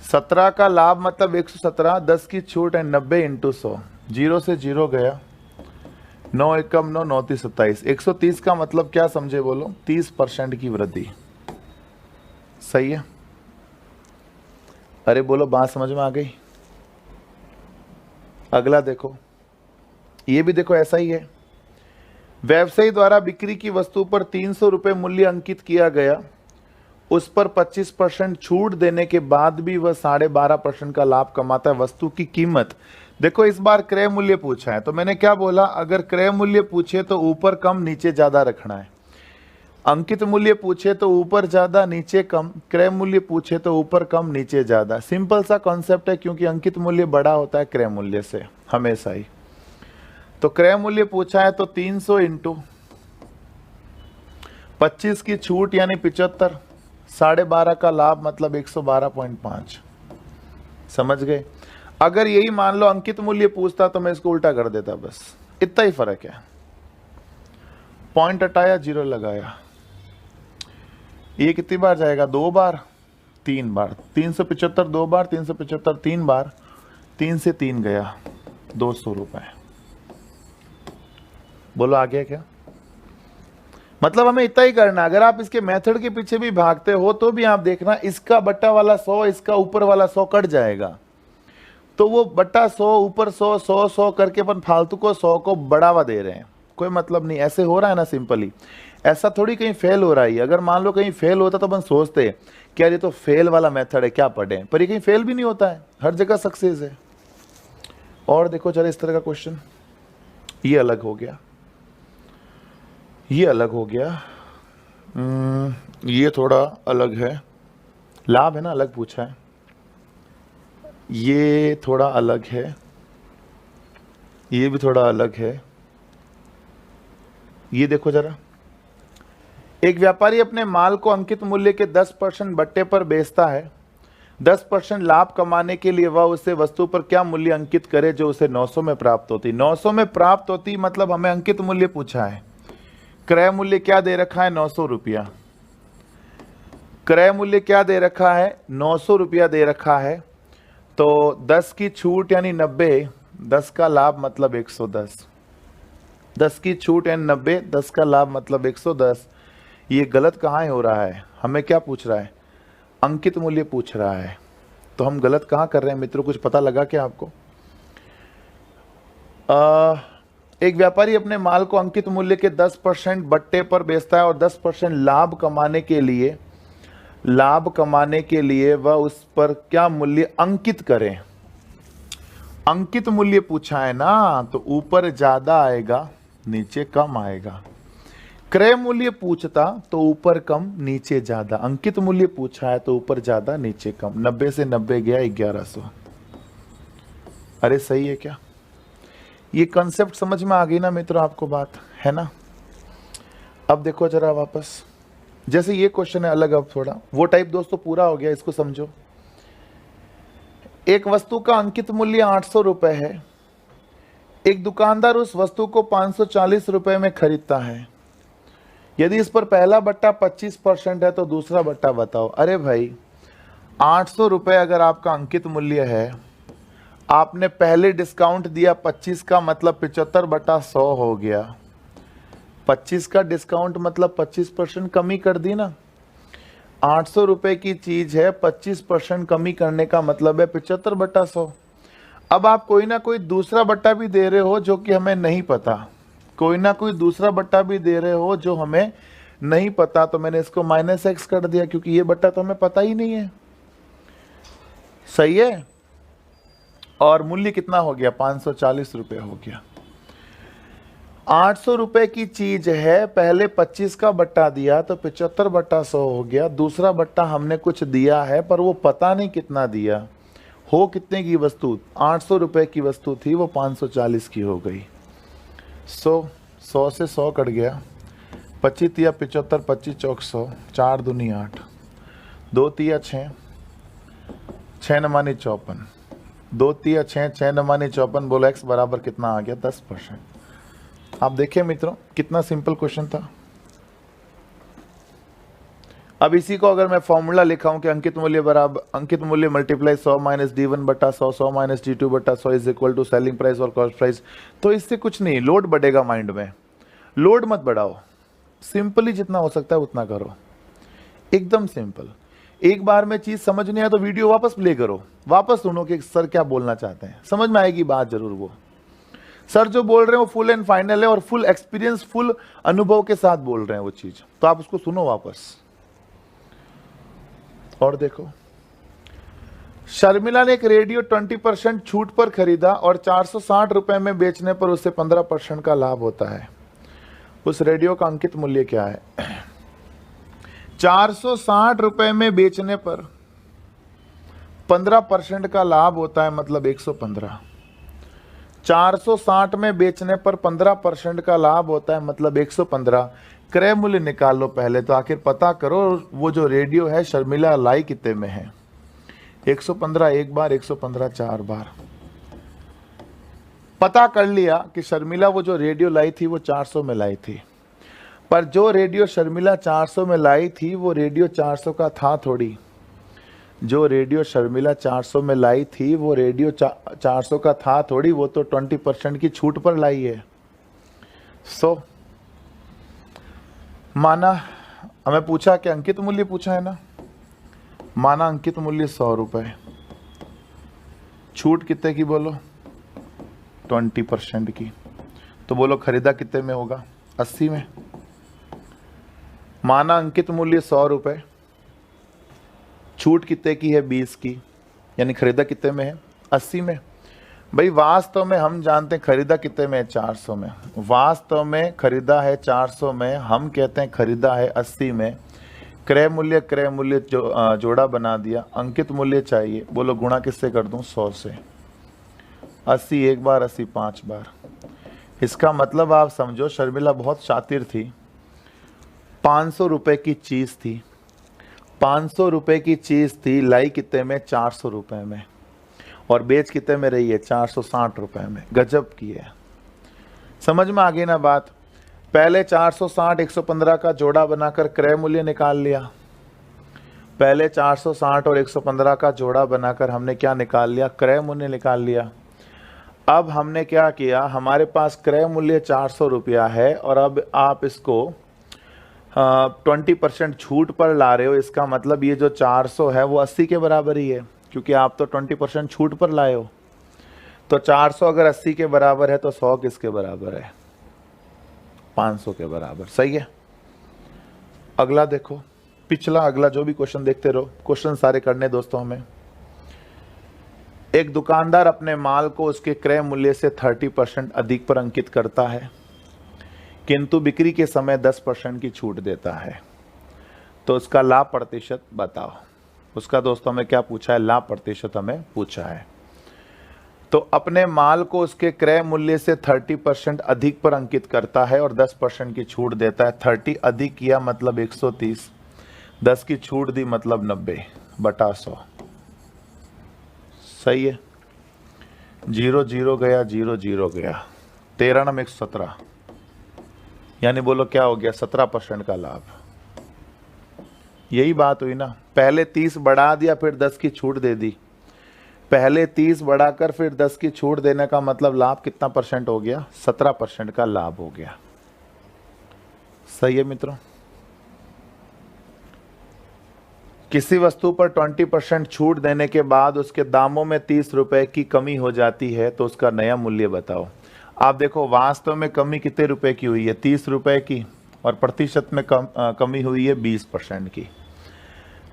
17 का लाभ मतलब 117, 10 की छूट है 90 इंटू 100। 0 से 0 गया, 9 एकम 9, 9 30 27। 130 का मतलब क्या समझे बोलो, 30% की वृद्धि। सही है? अरे बोलो, बात समझ में आ गई? अगला देखो, ये भी देखो ऐसा ही है। व्यवसायी द्वारा बिक्री की वस्तु पर 300 रुपये मूल्य अंकित किया गया, उस पर 25% छूट देने के बाद भी वह 12.5% का लाभ कमाता है। वस्तु की कीमत, देखो इस बार क्रय मूल्य पूछा है, तो मैंने क्या बोला, अगर क्रय मूल्य पूछे तो ऊपर कम नीचे ज्यादा रखना है। अंकित मूल्य पूछे तो ऊपर ज्यादा नीचे कम, क्रय मूल्य पूछे तो ऊपर कम नीचे ज्यादा। सिंपल सा कॉन्सेप्ट है, क्योंकि अंकित मूल्य बड़ा होता है क्रय मूल्य से हमेशा ही। तो क्रय मूल्य पूछा है तो 300 इंटू 25 की छूट यानी 75, 12.5 का लाभ मतलब 112.5। समझ गए? अगर यही मान लो अंकित मूल्य पूछता तो मैं इसको उल्टा कर देता, बस इतना ही फर्क है। पॉइंट हटाया, 0 लगाया। ये कितनी बार जाएगा, 2 बार, 3 बार। 375 2 बार, 375 3 बार, 3 से 3 गया, 200 रुपए। बोलो आ गया क्या? मतलब हमें इतना ही करना। अगर आप इसके मेथड के पीछे भी भागते हो तो भी आप देखना, इसका बट्टा वाला 100, इसका ऊपर वाला 100 कट जाएगा, तो वो बट्टा 100 ऊपर 100 100 100 करके अपन फालतू को 100 को बढ़ावा दे रहे हैं, कोई मतलब नहीं। ऐसे हो रहा है ना सिंपली, ऐसा थोड़ी कहीं फेल हो रहा है। अगर मान लो कहीं फेल होता तो अपन सोचते कि यार ये तो फेल वाला मेथड है, क्या पढ़े, पर ये कहीं फेल भी नहीं होता है, हर जगह सक्सेस है। और देखो जरा इस तरह का क्वेश्चन, ये अलग हो गया, ये अलग हो गया, ये थोड़ा अलग है, लाभ है ना, अलग पूछा है। ये थोड़ा अलग है, ये भी थोड़ा अलग है। ये देखो जरा, एक व्यापारी अपने माल को अंकित मूल्य के 10% बट्टे पर बेचता है। 10% लाभ कमाने के लिए वह उसे वस्तु पर क्या मूल्य अंकित करे जो उसे 900 में प्राप्त होती। 900 में प्राप्त होती मतलब हमें अंकित मूल्य पूछा है। क्रय मूल्य क्या दे रखा है, 900 रुपया। क्रय मूल्य क्या दे रखा है, 900 रुपया दे रखा है। तो 10 की छूट यानी 90, 10 का लाभ मतलब 110। 10 की छूट यानी 90, 10 का लाभ मतलब 110। ये गलत कहाँ हो रहा है, हमें क्या पूछ रहा है, अंकित मूल्य पूछ रहा है। तो हम गलत कहाँ कर रहे हैं मित्रों, कुछ पता लगा क्या आपको? एक व्यापारी अपने माल को अंकित मूल्य के 10% बट्टे पर बेचता है और 10% लाभ कमाने के लिए वह उस पर क्या मूल्य अंकित करे। अंकित मूल्य पूछा है ना, तो ऊपर ज्यादा आएगा नीचे कम आएगा। क्रय मूल्य पूछता तो ऊपर कम नीचे ज्यादा, अंकित मूल्य पूछा है तो ऊपर ज्यादा नीचे कम। 90 से 90 गया 1100। अरे सही है क्या? ये कॉन्सेप्ट समझ में आ गई ना मित्रों आपको, बात है ना? अब देखो जरा वापस, जैसे ये क्वेश्चन है अलग, अब थोड़ा वो टाइप दोस्तों पूरा हो गया, इसको समझो। एक वस्तु का अंकित मूल्य 800 रुपए है। एक दुकानदार उस वस्तु को 540 रुपए में खरीदता है। यदि इस पर पहला बट्टा 25% है तो दूसरा बट्टा बताओ। अरे भाई 800 रुपए अगर आपका अंकित मूल्य है, आपने पहले डिस्काउंट दिया 25 का, मतलब 75/100 हो गया। 25 का डिस्काउंट मतलब 25% कमी कर दी ना। 800 रुपए की चीज है, 25% कमी करने का मतलब है 75/100। अब आप कोई ना कोई दूसरा बट्टा भी दे रहे हो जो कि हमें नहीं पता, कोई ना कोई दूसरा बट्टा भी दे रहे हो जो हमें नहीं पता, तो मैंने इसको -x कर दिया क्योंकि ये बट्टा तो हमें पता ही नहीं है। सही है? और मूल्य कितना हो गया, 540 रुपये हो गया। 800 रुपए की चीज है, पहले 25 का बट्टा दिया तो 75/100 हो गया। दूसरा बट्टा हमने कुछ दिया है पर वो पता नहीं कितना दिया। हो कितने की वस्तु? 800 रुपए की वस्तु थी, वो 540 की हो गई। 100 से 100 कट गया। 25 या 75, 25 चौक 100, 4 दूनी 8, 2 तिया 6, 6 नमानी 54, 2 तिया 6, 6 नमानी 54। बोलो x बराबर कितना आ गया? 10%। आप देखिए मित्रों कितना सिंपल क्वेश्चन था। अब इसी को अगर मैं फॉर्मूला लिखा हूं कि अंकित मूल्य बराबर अंकित मूल्य multiply 100 minus D1/100, 100 minus D2/100 is equal to selling price और कॉस्ट प्राइस, तो इससे कुछ नहीं, लोड बढ़ेगा माइंड में। लोड मत बढ़ाओ, सिंपली जितना हो सकता है उतना करो, एकदम सिंपल। एक बार में चीज समझ नहीं आया तो वीडियो वापस प्ले करो, वापस सुनो कि सर क्या बोलना चाहते हैं, समझ में आएगी बात जरूर। वो सर जो बोल रहे हैं वो फुल एंड फाइनल है और फुल एक्सपीरियंस, फुल अनुभव के साथ बोल रहे हैं वो चीज, तो आप उसको सुनो वापस। और देखो, शर्मिला ने एक रेडियो 20% छूट पर खरीदा और 460 रुपए में बेचने पर उसे 15% का लाभ होता है। उस रेडियो का अंकित मूल्य क्या है? 460 रुपए में बेचने पर 15% का लाभ होता है, मतलब 115। 460 में बेचने पर 15% का लाभ होता है, मतलब 115। क्रय मूल्य निकाल लो पहले, तो आखिर पता करो वो जो रेडियो है शर्मिला लाई कितने में है। 115 एक बार, 115 4 बार। पता कर लिया कि शर्मिला वो जो रेडियो लाई थी वो 400 में लाई थी, पर जो रेडियो शर्मिला 400 में लाई थी वो रेडियो 400 का था थोड़ी। जो रेडियो शर्मिला 400 में लाई थी वो रेडियो 400 का था थोड़ी, वो तो 20% की छूट पर लाई है। माना हमें पूछा कि अंकित मूल्य पूछा है ना, माना अंकित मूल्य 100 रुपए, छूट कितने की बोलो? 20% की, तो बोलो खरीदा कितने में होगा? 80 में। माना अंकित मूल्य 100 रुपए, छूट कितने की है? 20 की, यानी खरीदा कितने में है? 80 में। भाई वास्तव में हम जानते हैं खरीदा कितने में है? 400 में। वास्तव में खरीदा है 400 में, हम कहते हैं खरीदा है 80 में। क्रय मूल्य जोड़ा बना दिया, अंकित मूल्य चाहिए, बोलो गुणा किससे कर दूं? 100 से। 80 एक बार, 80 5 बार। इसका मतलब आप समझो शर्मिला बहुत शातिर थी। 500 रुपए की चीज थी, 500 रुपए की चीज थी, लाई कितने में? 400 रुपए में, और बेच कितने में रही है? 460 रुपए में। गजब की है, समझ में आ गई ना बात? पहले 460 115 का जोड़ा बनाकर क्रय मूल्य निकाल लिया। पहले 460 और 115 का जोड़ा बनाकर हमने क्या निकाल लिया? क्रय मूल्य निकाल लिया। अब हमने क्या किया, हमारे पास क्रय मूल्य 400 रुपया है और अब आप इसको 20% छूट पर ला रहे हो। इसका मतलब ये जो 400 है वो 80 के बराबर ही है, क्योंकि आप तो 20% छूट पर लाए हो। तो 400 अगर 80 के बराबर है तो 100 किसके बराबर है? 500 के बराबर। सही है। अगला देखो, पिछला अगला जो भी क्वेश्चन देखते रहो, क्वेश्चन सारे करने दोस्तों हमें। एक दुकानदार अपने माल को उसके क्रय मूल्य से 30% अधिक पर अंकित करता है, किंतु बिक्री के समय 10% की छूट देता है, तो उसका लाभ प्रतिशत बताओ। उसका दोस्तों हमें क्या पूछा है? लाभ प्रतिशत हमें पूछा है। तो अपने माल को उसके क्रय मूल्य से 30% अधिक पर अंकित करता है और 10% की छूट देता है। 30 अधिक किया मतलब 130, 10 की छूट दी मतलब 90/100। सही है। 0 0 गया, 0 0 गया, 13 नम 117, यानी बोलो क्या हो गया? 17% का लाभ। यही बात हुई ना, पहले 30 बढ़ा दिया फिर 10 की छूट दे दी। पहले 30 बढ़ाकर फिर 10 की छूट देने का मतलब लाभ कितना परसेंट हो गया? 17% का लाभ हो गया। सही है मित्रों। किसी वस्तु पर 20% छूट देने के बाद उसके दामों में 30 रुपए की कमी हो जाती है, तो उसका नया मूल्य बताओ। आप देखो वास्तव में कमी कितने रुपए की हुई है? 30 रुपए की, और प्रतिशत में कमी हुई है 20% की।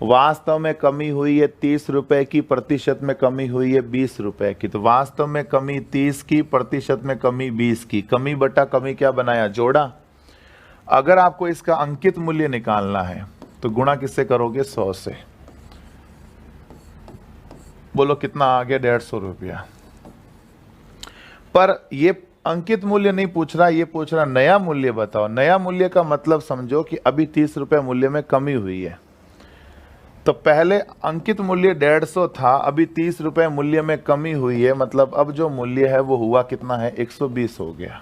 वास्तव में कमी हुई है 30 रुपए की, प्रतिशत में कमी हुई है 20 रुपए की। तो वास्तव में कमी 30 की, प्रतिशत में कमी 20 की। कमी बटा कमी क्या बनाया? जोड़ा। अगर आपको इसका अंकित मूल्य निकालना है तो गुणा किससे करोगे? 100 से। बोलो कितना आ गया? 150 रुपया। पर ये अंकित मूल्य नहीं पूछ रहा, ये पूछ रहा नया मूल्य बताओ। नया मूल्य का मतलब समझो कि अभी 30 रुपए मूल्य में कमी हुई है। तो पहले अंकित मूल्य 150 था, अभी 30 रुपए मूल्य में कमी हुई है, मतलब अब जो मूल्य है वो हुआ कितना है? 120 हो गया।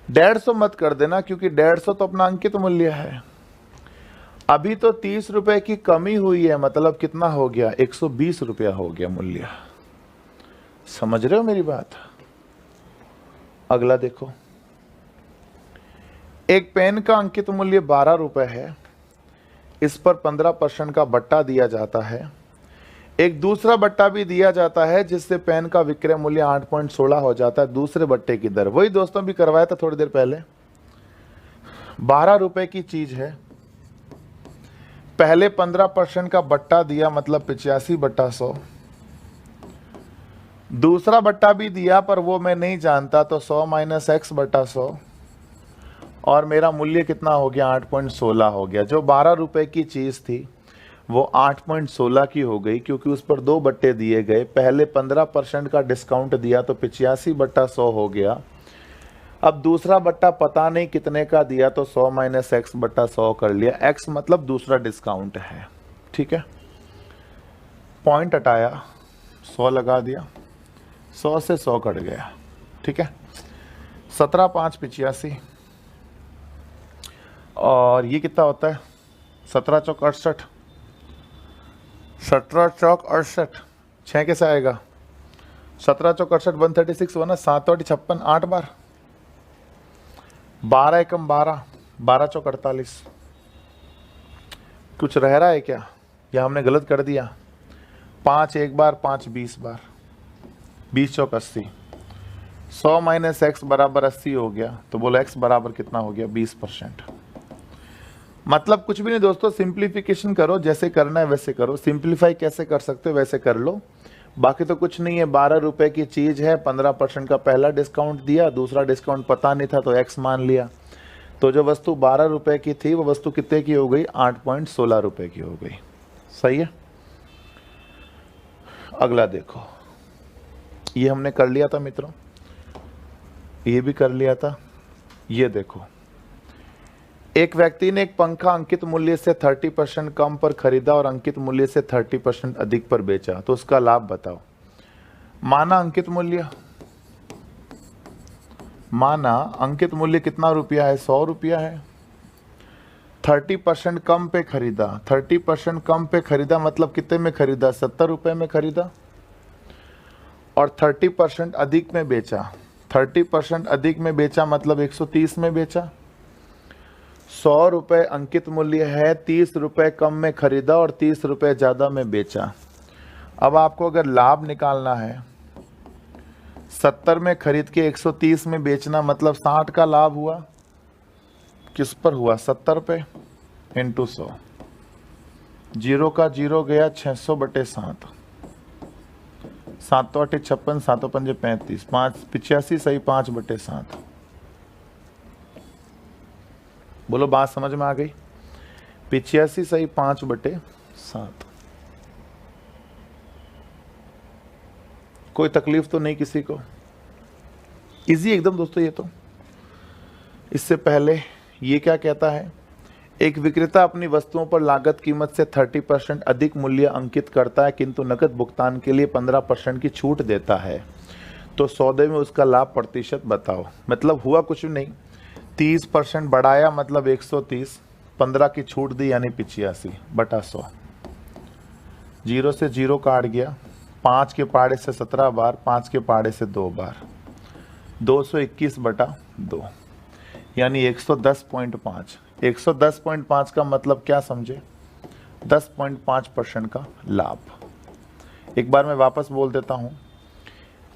150 मत कर देना, क्योंकि 150 तो अपना अंकित मूल्य है। अभी तो 30 रुपए की कमी हुई है, मतलब कितना हो गया? 120 रुपया हो गया मूल्य। समझ रहे हो मेरी बात? अगला देखो, एक पेन का अंकित मूल्य 12 रुपए है, इस पर 15% का बट्टा दिया जाता है। एक दूसरा बट्टा भी दिया जाता है जिससे पेन का विक्रय मूल्य 8.16 हो जाता है। दूसरे बट्टे की दर वही दोस्तों भी करवाया था थोड़ी देर पहले। 12 रुपए की चीज है, पहले 15% का बट्टा दिया, मतलब 85/100। दूसरा बट्टा भी दिया पर वो मैं नहीं जानता, तो 100 - x/100, और मेरा मूल्य कितना हो गया? 8.16 हो गया। जो 12 रुपए की चीज थी वो 8.16 की हो गई, क्योंकि उस पर 2 बट्टे दिए गए। पहले 15% का डिस्काउंट दिया तो 85/100 हो गया। अब दूसरा बट्टा पता नहीं कितने का दिया, तो 100 - x/100 कर लिया। x मतलब दूसरा डिस्काउंट है, ठीक है। पॉइंट हटाया, 100 लगा दिया, 100 से 100 कट गया, ठीक है। 17 5 85, और ये कितना होता है? 17 चौक 68, 17 चौक 68, 6 कैसे आएगा? 17 चौक 68, 136 हुआ ना। 7 8 56, 8 बार, 12 एकम 12, 12 चौक 48। कुछ रह रहा है क्या, या हमने गलत कर दिया? 5 एक बार, 5 20 बार, 20 चौक 80। 100 - x बराबर 80 हो गया। तो बोलो x बराबर कितना हो गया? 20%। मतलब कुछ भी नहीं दोस्तों, सिंप्लीफिकेशन करो, जैसे करना है वैसे करो। सिंप्लीफाई कैसे कर सकते हो वैसे कर लो, बाकी तो कुछ नहीं है। 12 रुपए की चीज है, 15% का पहला डिस्काउंट दिया, दूसरा डिस्काउंट पता नहीं था तो x मान लिया। तो जो वस्तु 12 रुपए की थी वो वस्तु कितने की हो गई? 8.16 रुपए की हो गई। सही है। अगला देखो, ये हमने कर लिया था मित्रों, ये भी कर लिया था। ये देखो, एक व्यक्ति ने एक पंखा अंकित मूल्य से 30% कम पर खरीदा और अंकित मूल्य से 30% अधिक पर बेचा, तो उसका लाभ बताओ। माना अंकित मूल्य कितना रुपया है? 100 रुपया है। 30% कम पे खरीदा, 30% कम पे खरीदा मतलब कितने में खरीदा? 70 रुपए में खरीदा। और 30% अधिक में बेचा, 30% अधिक में बेचा मतलब 130 में बेचा। 100 रुपए अंकित मूल्य है, 30 रुपए कम में खरीदा और 30 रुपए ज्यादा में बेचा। अब आपको अगर लाभ निकालना है, 70 में खरीद के 130 में बेचना, मतलब 60 का लाभ हुआ। किस पर हुआ? 70 पे इंटू 100, 0 का 0 गया, 600/7, 7 8 56, 7 5 35, 5 85 सही, 5/7। बोलो बात समझ में आ गई? 85 सही, 5/7। कोई तकलीफ तो नहीं किसी को? इजी एकदम दोस्तों ये तो। इससे पहले ये क्या कहता है? एक विक्रेता अपनी वस्तुओं पर लागत कीमत से 30% अधिक मूल्य अंकित करता है, किंतु नकद भुगतान के लिए 15% की छूट देता है, तो सौदे में उसका लाभ प्रतिशत बताओ। मतलब हुआ कुछ नहीं, 30% बढ़ाया मतलब 130, 15 की छूट दी यानी 85/100। 0 से 0 काट गया, 5 के पाड़े से 17 बार, 5 के पाड़े से 2 बार, 221/2 यानी 110.5। 110.5 का मतलब क्या समझे? 10.5% का लाभ। एक बार मैं वापस बोल देता हूं,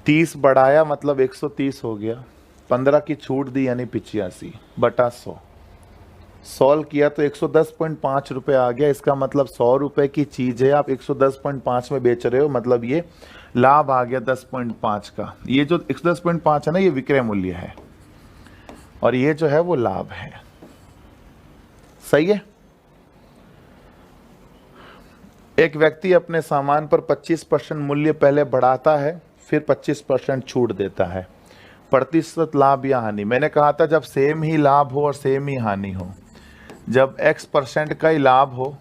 30 बढ़ाया मतलब 130 हो गया, 15 की छूट दी यानी 85/100। सॉल्व किया तो 110.5 रुपये आ गया। इसका मतलब 100 रुपये की चीज़ है, आप 110.5 में बेच रहे हो, मतलब ये लाभ आ गया 10.5 का। ये जो 110.5 है ना, ये विक्रय मूल्य है और ये जो है वो लाभ है। सही है। एक व्यक्ति अपने सामान पर 25% मूल्य पहले बढ़ाता है, फिर 25% छूट देता है। प्रतिशत लाभ या हानि। मैंने कहा था जब सेम ही लाभ हो और सेम ही हानि हो, जब x% का ही लाभ हो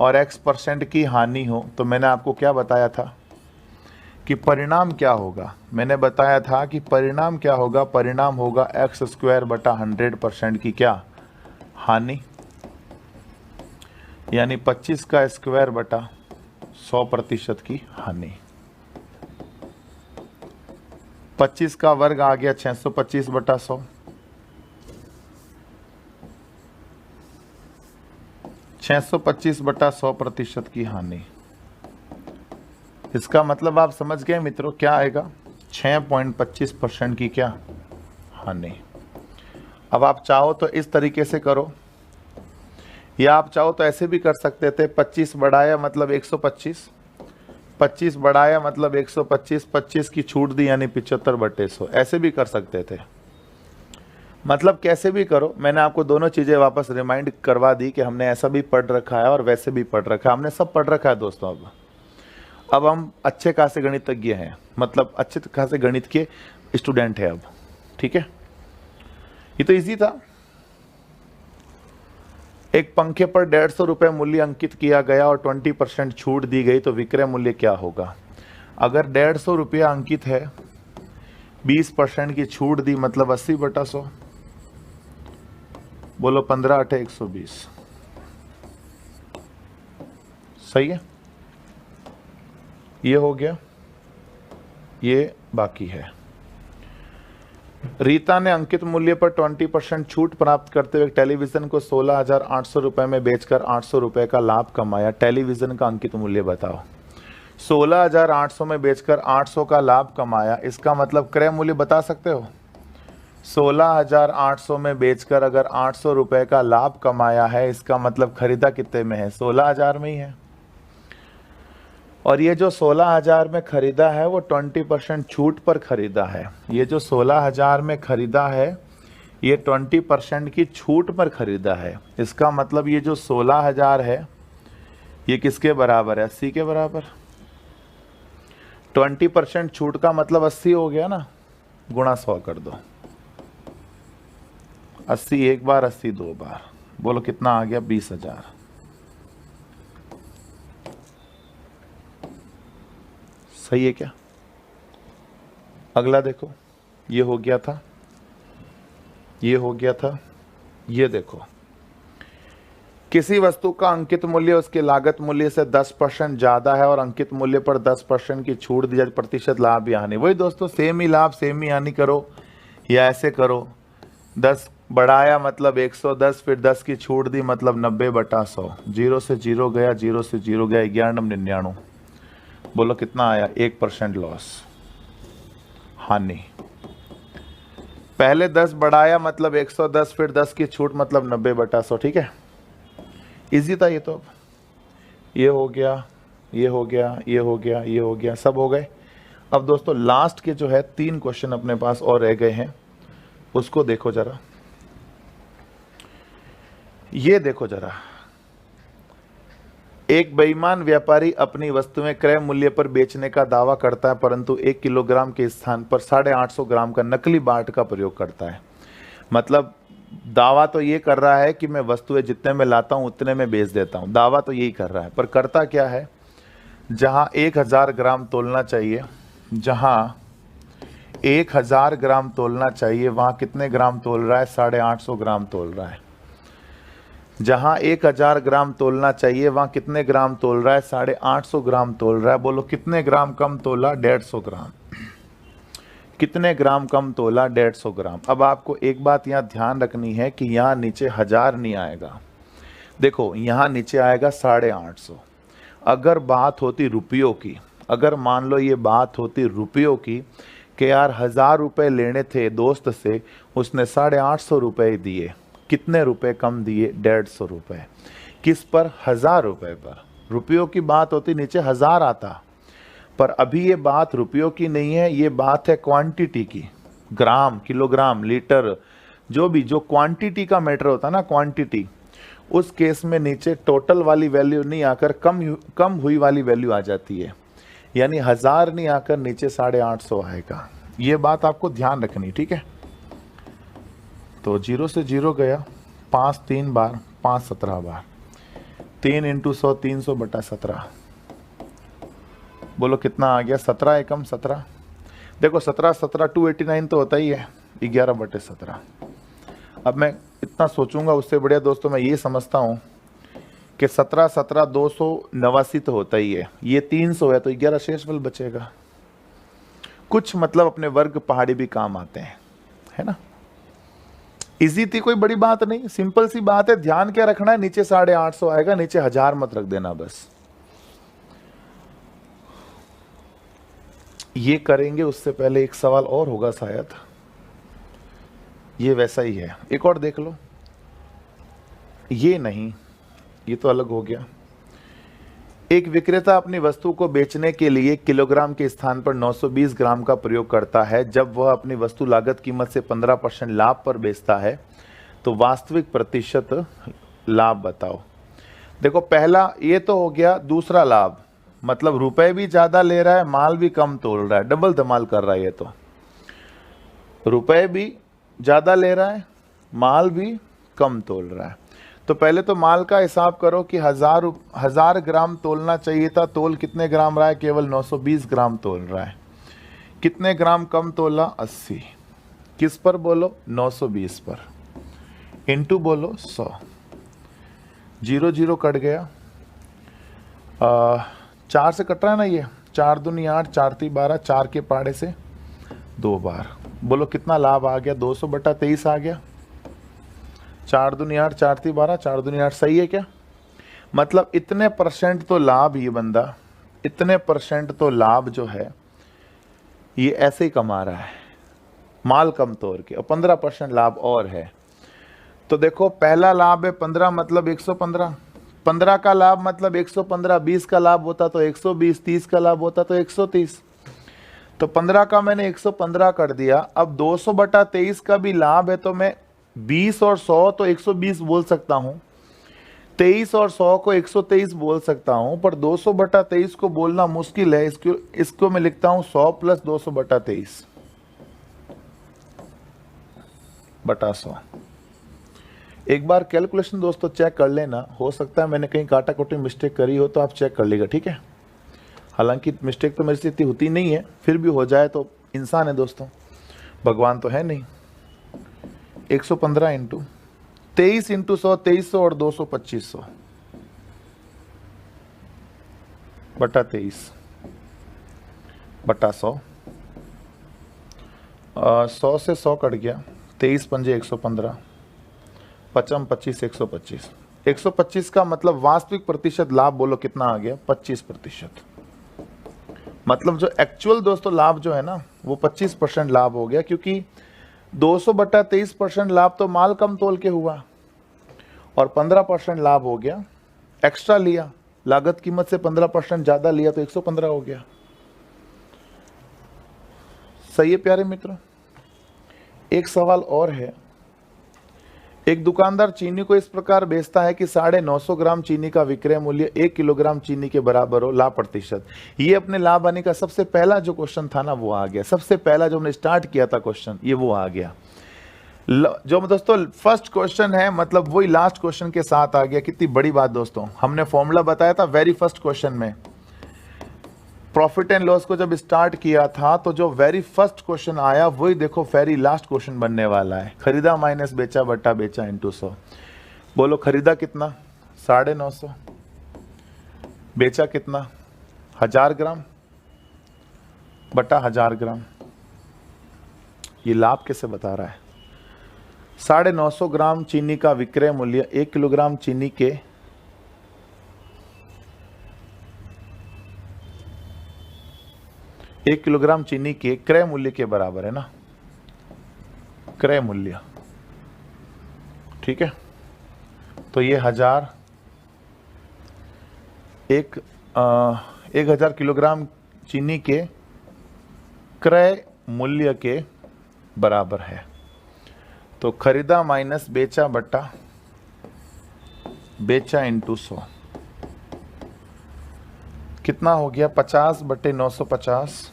और x% की हानि हो, तो मैंने आपको क्या बताया था कि परिणाम क्या होगा। मैंने बताया था कि परिणाम क्या होगा, परिणाम होगा x² बटा 100% की क्या, हानि, यानी 25 का स्क्वायर बटा 100% की हानि। 25 का वर्ग आ गया 625 बटा 100, 625 बटा 100% की हानि। इसका मतलब आप समझ गए मित्रों क्या आएगा, 6.25% की क्या, हानि। अब आप चाहो तो इस तरीके से करो, या आप चाहो तो ऐसे भी कर सकते थे, 25 बढ़ाया मतलब 125, 25 बढ़ाया मतलब 125, 25 की छूट दी यानी 75/100, ऐसे भी कर सकते थे। मतलब कैसे भी करो, मैंने आपको दोनों चीज़ें वापस रिमाइंड करवा दी कि हमने ऐसा भी पढ़ रखा है और वैसे भी पढ़ रखा है, हमने सब पढ़ रखा है दोस्तों। अब हम अच्छे खासे गणितज्ञ हैं, मतलब अच्छे खासे गणित के स्टूडेंट हैं अब, ठीक है। ये तो इजी था। एक पंखे पर 150 रुपये मूल्य अंकित किया गया और 20% छूट दी गई तो विक्रय मूल्य क्या होगा। अगर 150 रुपया अंकित है, 20% की छूट दी मतलब 80/100, बोलो 15 × 8 = 120। सही है। ये हो गया, ये बाकी है। रीता ने अंकित मूल्य पर 20% छूट प्राप्त करते हुए टेलीविजन को 16,800 रुपए में बेचकर 800 रुपए का लाभ कमाया। टेलीविजन का अंकित मूल्य बताओ। 16,800 में बेचकर 800 का लाभ कमाया, इसका मतलब क्रय मूल्य बता सकते हो। 16,800 में बेचकर अगर 800 रुपए का लाभ कमाया है, इसका मतलब खरीदा कितने में है, 16,000 में ही है। और ये जो 16,000 में खरीदा है वो 20% छूट पर खरीदा है। ये जो 16,000 में खरीदा है ये 20% की छूट पर खरीदा है। इसका मतलब ये जो 16,000 है ये किसके बराबर है, 80 के बराबर। 20% छूट का मतलब 80 हो गया ना, गुणा 100 कर दो। 80 एक बार, 80 दो बार, बोलो कितना आ गया, 20,000। सही है क्या। अगला देखो, ये हो गया था, ये हो गया था। ये देखो, किसी वस्तु का अंकित मूल्य उसके लागत मूल्य से 10% ज्यादा है और अंकित मूल्य पर 10% की छूट दी जाए, प्रतिशत लाभ या हानि। वही दोस्तों, सेम ही लाभ सेम ही हानि करो या ऐसे करो। 10 बढ़ाया मतलब 110, फिर 10 की छूट दी मतलब 90/100। 0 से 0 गया, 0 से 0 गया, 11×99, बोलो कितना आया, 1% लॉस, हानि। पहले 10 बढ़ाया मतलब 110, फिर 10 की छूट मतलब 90/100। ठीक है, इजी था ये तो। ये हो गया, ये हो गया, ये हो गया, ये हो गया, सब हो गए। अब दोस्तों लास्ट के जो है 3 क्वेश्चन अपने पास और रह गए हैं, उसको देखो जरा। ये देखो जरा, एक बेईमान व्यापारी अपनी वस्तुएं क्रय मूल्य पर बेचने का दावा करता है, परंतु 1 किलोग्राम के स्थान पर 850 ग्राम का नकली बाट का प्रयोग करता है। मतलब दावा तो ये कर रहा है कि मैं वस्तुएं जितने में लाता हूं उतने में बेच देता हूं, दावा तो यही कर रहा है, पर करता क्या है, जहां 1000 ग्राम तोलना चाहिए, जहां 1000 ग्राम तोलना चाहिए, वहां कितने ग्राम तोल रहा है, 850 ग्राम तोल रहा है। जहां 1000 ग्राम तोलना चाहिए वहां कितने ग्राम तोल रहा है, 850 ग्राम तोल रहा है। बोलो कितने ग्राम कम तोला, 150 ग्राम। कितने ग्राम कम तोला, 150 ग्राम। अब आपको एक बात यहाँ ध्यान रखनी है कि यहाँ नीचे 1000 नहीं आएगा, देखो यहाँ नीचे आएगा 850। अगर बात होती रुपयों की, अगर मान लो ये बात होती रुपयों की कि यार 1000 रुपये लेने थे दोस्त से, उसने 850 रुपये दिए, कितने रुपए कम दिए? 150 रुपए। किस पर? 1000 रुपए पर। रुपयों की बात होती नीचे 1000 आता, पर अभी ये बात रुपयों की नहीं है, ये बात है क्वांटिटी की। ग्राम, किलोग्राम, लीटर, जो भी जो क्वांटिटी का मैटर होता है ना, क्वांटिटी, उस केस में नीचे टोटल वाली वैल्यू नहीं आकर कम हुई वाली वैल्यू आ जाती है। यानी 1000 नहीं आकर नीचे 850 आएगा। ये बात आपको ध्यान रखनी, ठीक है। तो 0 से 0 गया, 5 3 बार, 5 17 बार, 3 × 100 300/17। बोलो कितना आ गया? 17 एकम 17। देखो 17 17 289 तो होता ही है, 11/17। अब मैं इतना सोचूंगा, उससे बढ़िया दोस्तों मैं ये समझता हूँ कि 17 17 289 तो होता ही है, ये 300 है तो 11 शेष बल बचेगा। कुछ मतलब अपने वर्ग पहाड़ी भी काम आते हैं, है ना। इजी थी, कोई बड़ी बात नहीं, सिंपल सी बात है। ध्यान क्या रखना है? नीचे 850 आएगा, नीचे 1000 मत रख देना बस। ये करेंगे उससे पहले एक सवाल और होगा शायद, ये वैसा ही है, एक और देख लो। ये नहीं, ये तो अलग हो गया। एक विक्रेता अपनी वस्तु को बेचने के लिए किलोग्राम के स्थान पर 920 ग्राम का प्रयोग करता है। जब वह अपनी वस्तु लागत कीमत से 15% लाभ पर बेचता है तो वास्तविक प्रतिशत लाभ बताओ। देखो पहला ये तो हो गया, दूसरा लाभ मतलब रुपए भी ज्यादा ले रहा है, माल भी कम तोल रहा है, डबल धमाल कर रहा है। ये तो रुपए भी ज्यादा ले रहा है, माल भी कम तोल रहा है। तो पहले तो माल का हिसाब करो कि 1000 ग्राम तोलना चाहिए था, तोल कितने ग्राम रहा है? केवल 920 ग्राम तोल रहा है। कितने ग्राम कम तोला? 80। किस पर बोलो? 920 पर। इंटू बोलो 100। 0 0 कट गया, 4 से कट रहा है ना ये, 4 दूनी 8, 4 3 12, 4 के पाड़े से 2 बार। बोलो कितना लाभ आ गया? 200/23 आ गया। 4 दूनी 8, 4 3 12, 4 दूनी 8, सही है क्या? मतलब इतने % तो लाभ, ये बंदा इतने % तो लाभ जो है ये ऐसे ही कमा रहा है, माल कम तोड़ के, और 15% लाभ और है। तो देखो पहला लाभ है 15 मतलब 115, 15 का लाभ मतलब 115, 20 का लाभ होता तो 120, 30 का लाभ होता तो 130। तो 15 का मैंने 115 कर दिया। अब 200/23 का भी लाभ है तो मैं 20 और 100 तो 120 बोल सकता हूं, 23 और 100 को 123 बोल सकता हूं, पर 200/23 को बोलना मुश्किल है। इसको मैं लिखता हूं 100 + 200/23/100। एक बार कैलकुलेशन दोस्तों चेक कर लेना, हो सकता है मैंने कहीं काटा कोटी मिस्टेक करी हो तो आप चेक कर लीजिएगा, ठीक है। हालांकि मिस्टेक तो मेरे से इतनी होती नहीं है, फिर भी हो जाए तो इंसान है दोस्तों, भगवान तो है नहीं। 115 × 23 × 100 2300 और 200 2500 बटा 23 बटा 100। 100 से 100 कट गया, 23 पंजे 115, 55 25 125। 125 का मतलब वास्तविक प्रतिशत लाभ बोलो कितना आ गया? 25%। मतलब जो एक्चुअल दोस्तों लाभ जो है ना वो 25% लाभ हो गया, क्योंकि 200/23% लाभ तो माल कम तोल के हुआ और 15% लाभ हो गया, एक्स्ट्रा लिया, लागत कीमत से 15% ज्यादा लिया तो 115 हो गया। सही है प्यारे मित्रों। एक सवाल और है। एक दुकानदार चीनी को इस प्रकार बेचता है कि 950 ग्राम चीनी का विक्रय मूल्य 1 किलोग्राम चीनी के बराबर हो, लाभ प्रतिशत। ये अपने लाभ आने का सबसे पहला जो क्वेश्चन था ना वो आ गया, सबसे पहला जो हमने स्टार्ट किया था क्वेश्चन, ये वो आ गया। जो दोस्तों फर्स्ट क्वेश्चन है मतलब वही लास्ट क्वेश्चन के साथ आ गया। कितनी बड़ी बात दोस्तों, हमने फॉर्मूला बताया था वेरी फर्स्ट क्वेश्चन में, प्रॉफिट एंड लॉस को जब स्टार्ट किया था तो जो वेरी फर्स्ट क्वेश्चन आया वही देखो वेरी लास्ट क्वेश्चन बनने वाला है। खरीदा माइनस बेचा बटा बेचा इंटू 100। बोलो खरीदा कितना? 950। बेचा कितना? 1000 ग्राम बटा 1000 ग्राम। ये लाभ कैसे बता रहा है? 950 ग्राम चीनी का विक्रय मूल्य 1 किलोग्राम चीनी के 1 किलोग्राम चीनी के क्रय मूल्य के बराबर है ना, क्रय मूल्य, ठीक है। तो ये 1000 किलोग्राम चीनी के क्रय मूल्य के बराबर है। तो खरीदा माइनस बेचा बटा बेचा इंटू 100 कितना हो गया? 50/950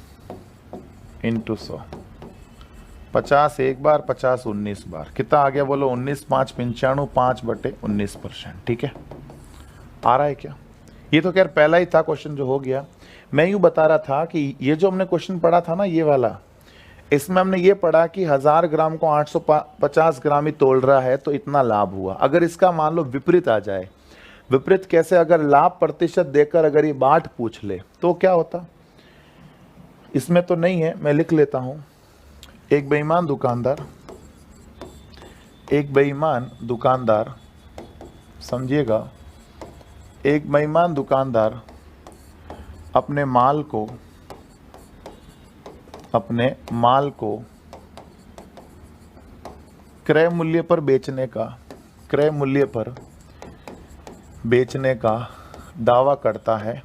इंटू 100। 50 एक बार, 50 19 बार, कितना आ गया बोलो? 19 5 95 5/19%। ठीक है, आ रहा है क्या? ये तो खैर पहला ही था क्वेश्चन जो हो गया। मैं यूं बता रहा था कि ये जो हमने क्वेश्चन पढ़ा था ना, ये वाला, इसमें हमने ये पढ़ा कि 1000 ग्राम को 850 ग्राम ही तोल रहा है तो इतना लाभ हुआ। अगर इसका मान लो विपरीत आ जाए, विपरीत कैसे? अगर लाभ प्रतिशत देकर अगर ये बाट पूछ ले तो क्या होता? इसमें तो नहीं है, मैं लिख लेता हूं। एक बेईमान दुकानदार, समझिएगा, एक बेईमान दुकानदार अपने माल को क्रय मूल्य पर बेचने का दावा करता है,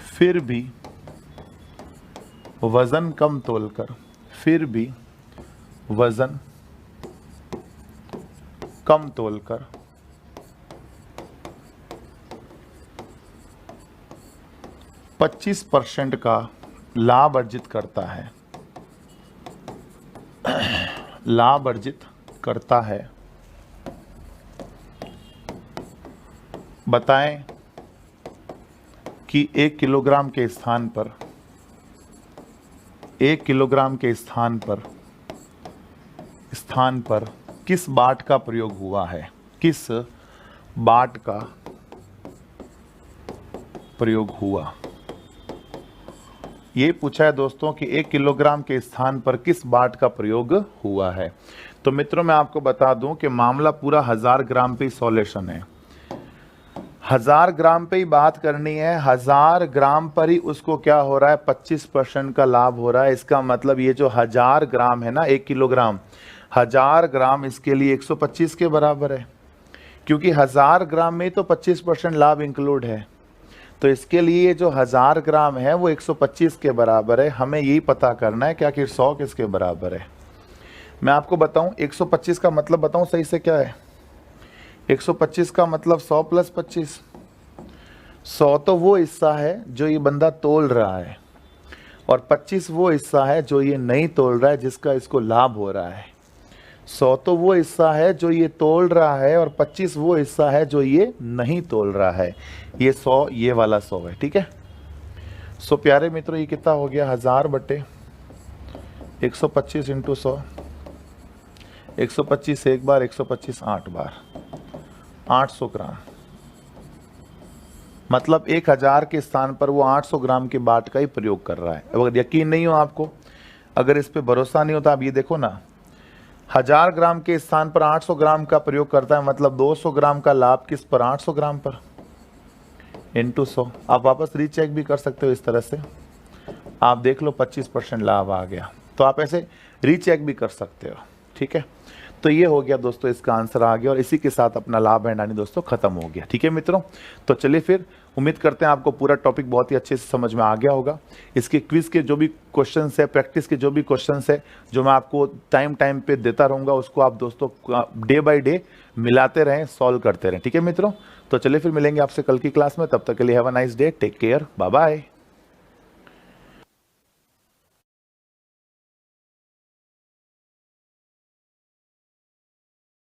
फिर भी वजन कम तोलकर 25% का लाभ अर्जित करता है। बताएं कि 1 किलोग्राम के स्थान पर किस बाट का प्रयोग हुआ है? किस बाट का प्रयोग हुआ? ये पूछा है दोस्तों कि 1 किलोग्राम के स्थान पर किस बाट का प्रयोग हुआ है। तो मित्रों मैं आपको बता दूं कि मामला पूरा 1000 ग्राम पे सॉल्यूशन है। 1000 ग्राम पे ही बात करनी है। 1000 ग्राम पर ही उसको क्या हो रहा है? 25% का लाभ हो रहा है। इसका मतलब ये जो 1000 ग्राम है ना, 1 किलोग्राम, 1000 ग्राम इसके लिए 125 के बराबर है, क्योंकि 1000 ग्राम में तो 25% लाभ इंक्लूड है। तो इसके लिए जो 1000 ग्राम है वो 125 के बराबर है। हमें यही पता करना है कि आखिर 100 किसके बराबर है। मैं आपको बताऊं 125 का मतलब बताऊं सही से क्या है? 125 का मतलब 100 + 25। 100 तो वो हिस्सा है जो ये बंदा तोल रहा है, और 25 वो हिस्सा है जो ये नहीं तोल रहा है, जिसका इसको लाभ हो रहा है। 100 तो वो हिस्सा है जो ये तोल रहा है, और 25 वो हिस्सा है जो ये नहीं तोल रहा है। ये 100, ये वाला 100 है। ठीक है। सो प्यारे मित्रों, ये कितना हो गया? 1000/125 इंटू 100। 125 एक बार, 125 8 बार, 800 ग्राम। मतलब 1000 के स्थान पर वो 800 ग्राम के बाट का ही प्रयोग कर रहा है। अगर यकीन नहीं हो आपको, अगर इस पे भरोसा नहीं होता, आप ये देखो ना, 1000 ग्राम के स्थान पर 800 ग्राम का प्रयोग करता है, मतलब 200 ग्राम का लाभ किस पर? 800 ग्राम पर, इंटू 100। आप वापस रीचेक भी कर सकते हो इस तरह से, आप देख लो 25% लाभ आ गया। तो आप ऐसे रीचेक भी कर सकते हो। ठीक है। तो ये हो गया दोस्तों, इसका आंसर आ गया, और इसी के साथ अपना लाभ एंड हानि दोस्तों खत्म हो गया। ठीक है मित्रों, तो चलिए फिर उम्मीद करते हैं आपको पूरा टॉपिक बहुत ही अच्छे से समझ में आ गया होगा। इसके क्विज के जो भी क्वेश्चंस है, प्रैक्टिस के जो भी क्वेश्चंस है, जो मैं आपको टाइम पे देता रहूँगा, उसको आप दोस्तों डे बाय डे मिलाते रहें, सॉल्व करते रहें। ठीक है मित्रों, तो चलिए फिर मिलेंगे आपसे कल की क्लास में। तब तक के लिए have a nice day, take care, bye bye.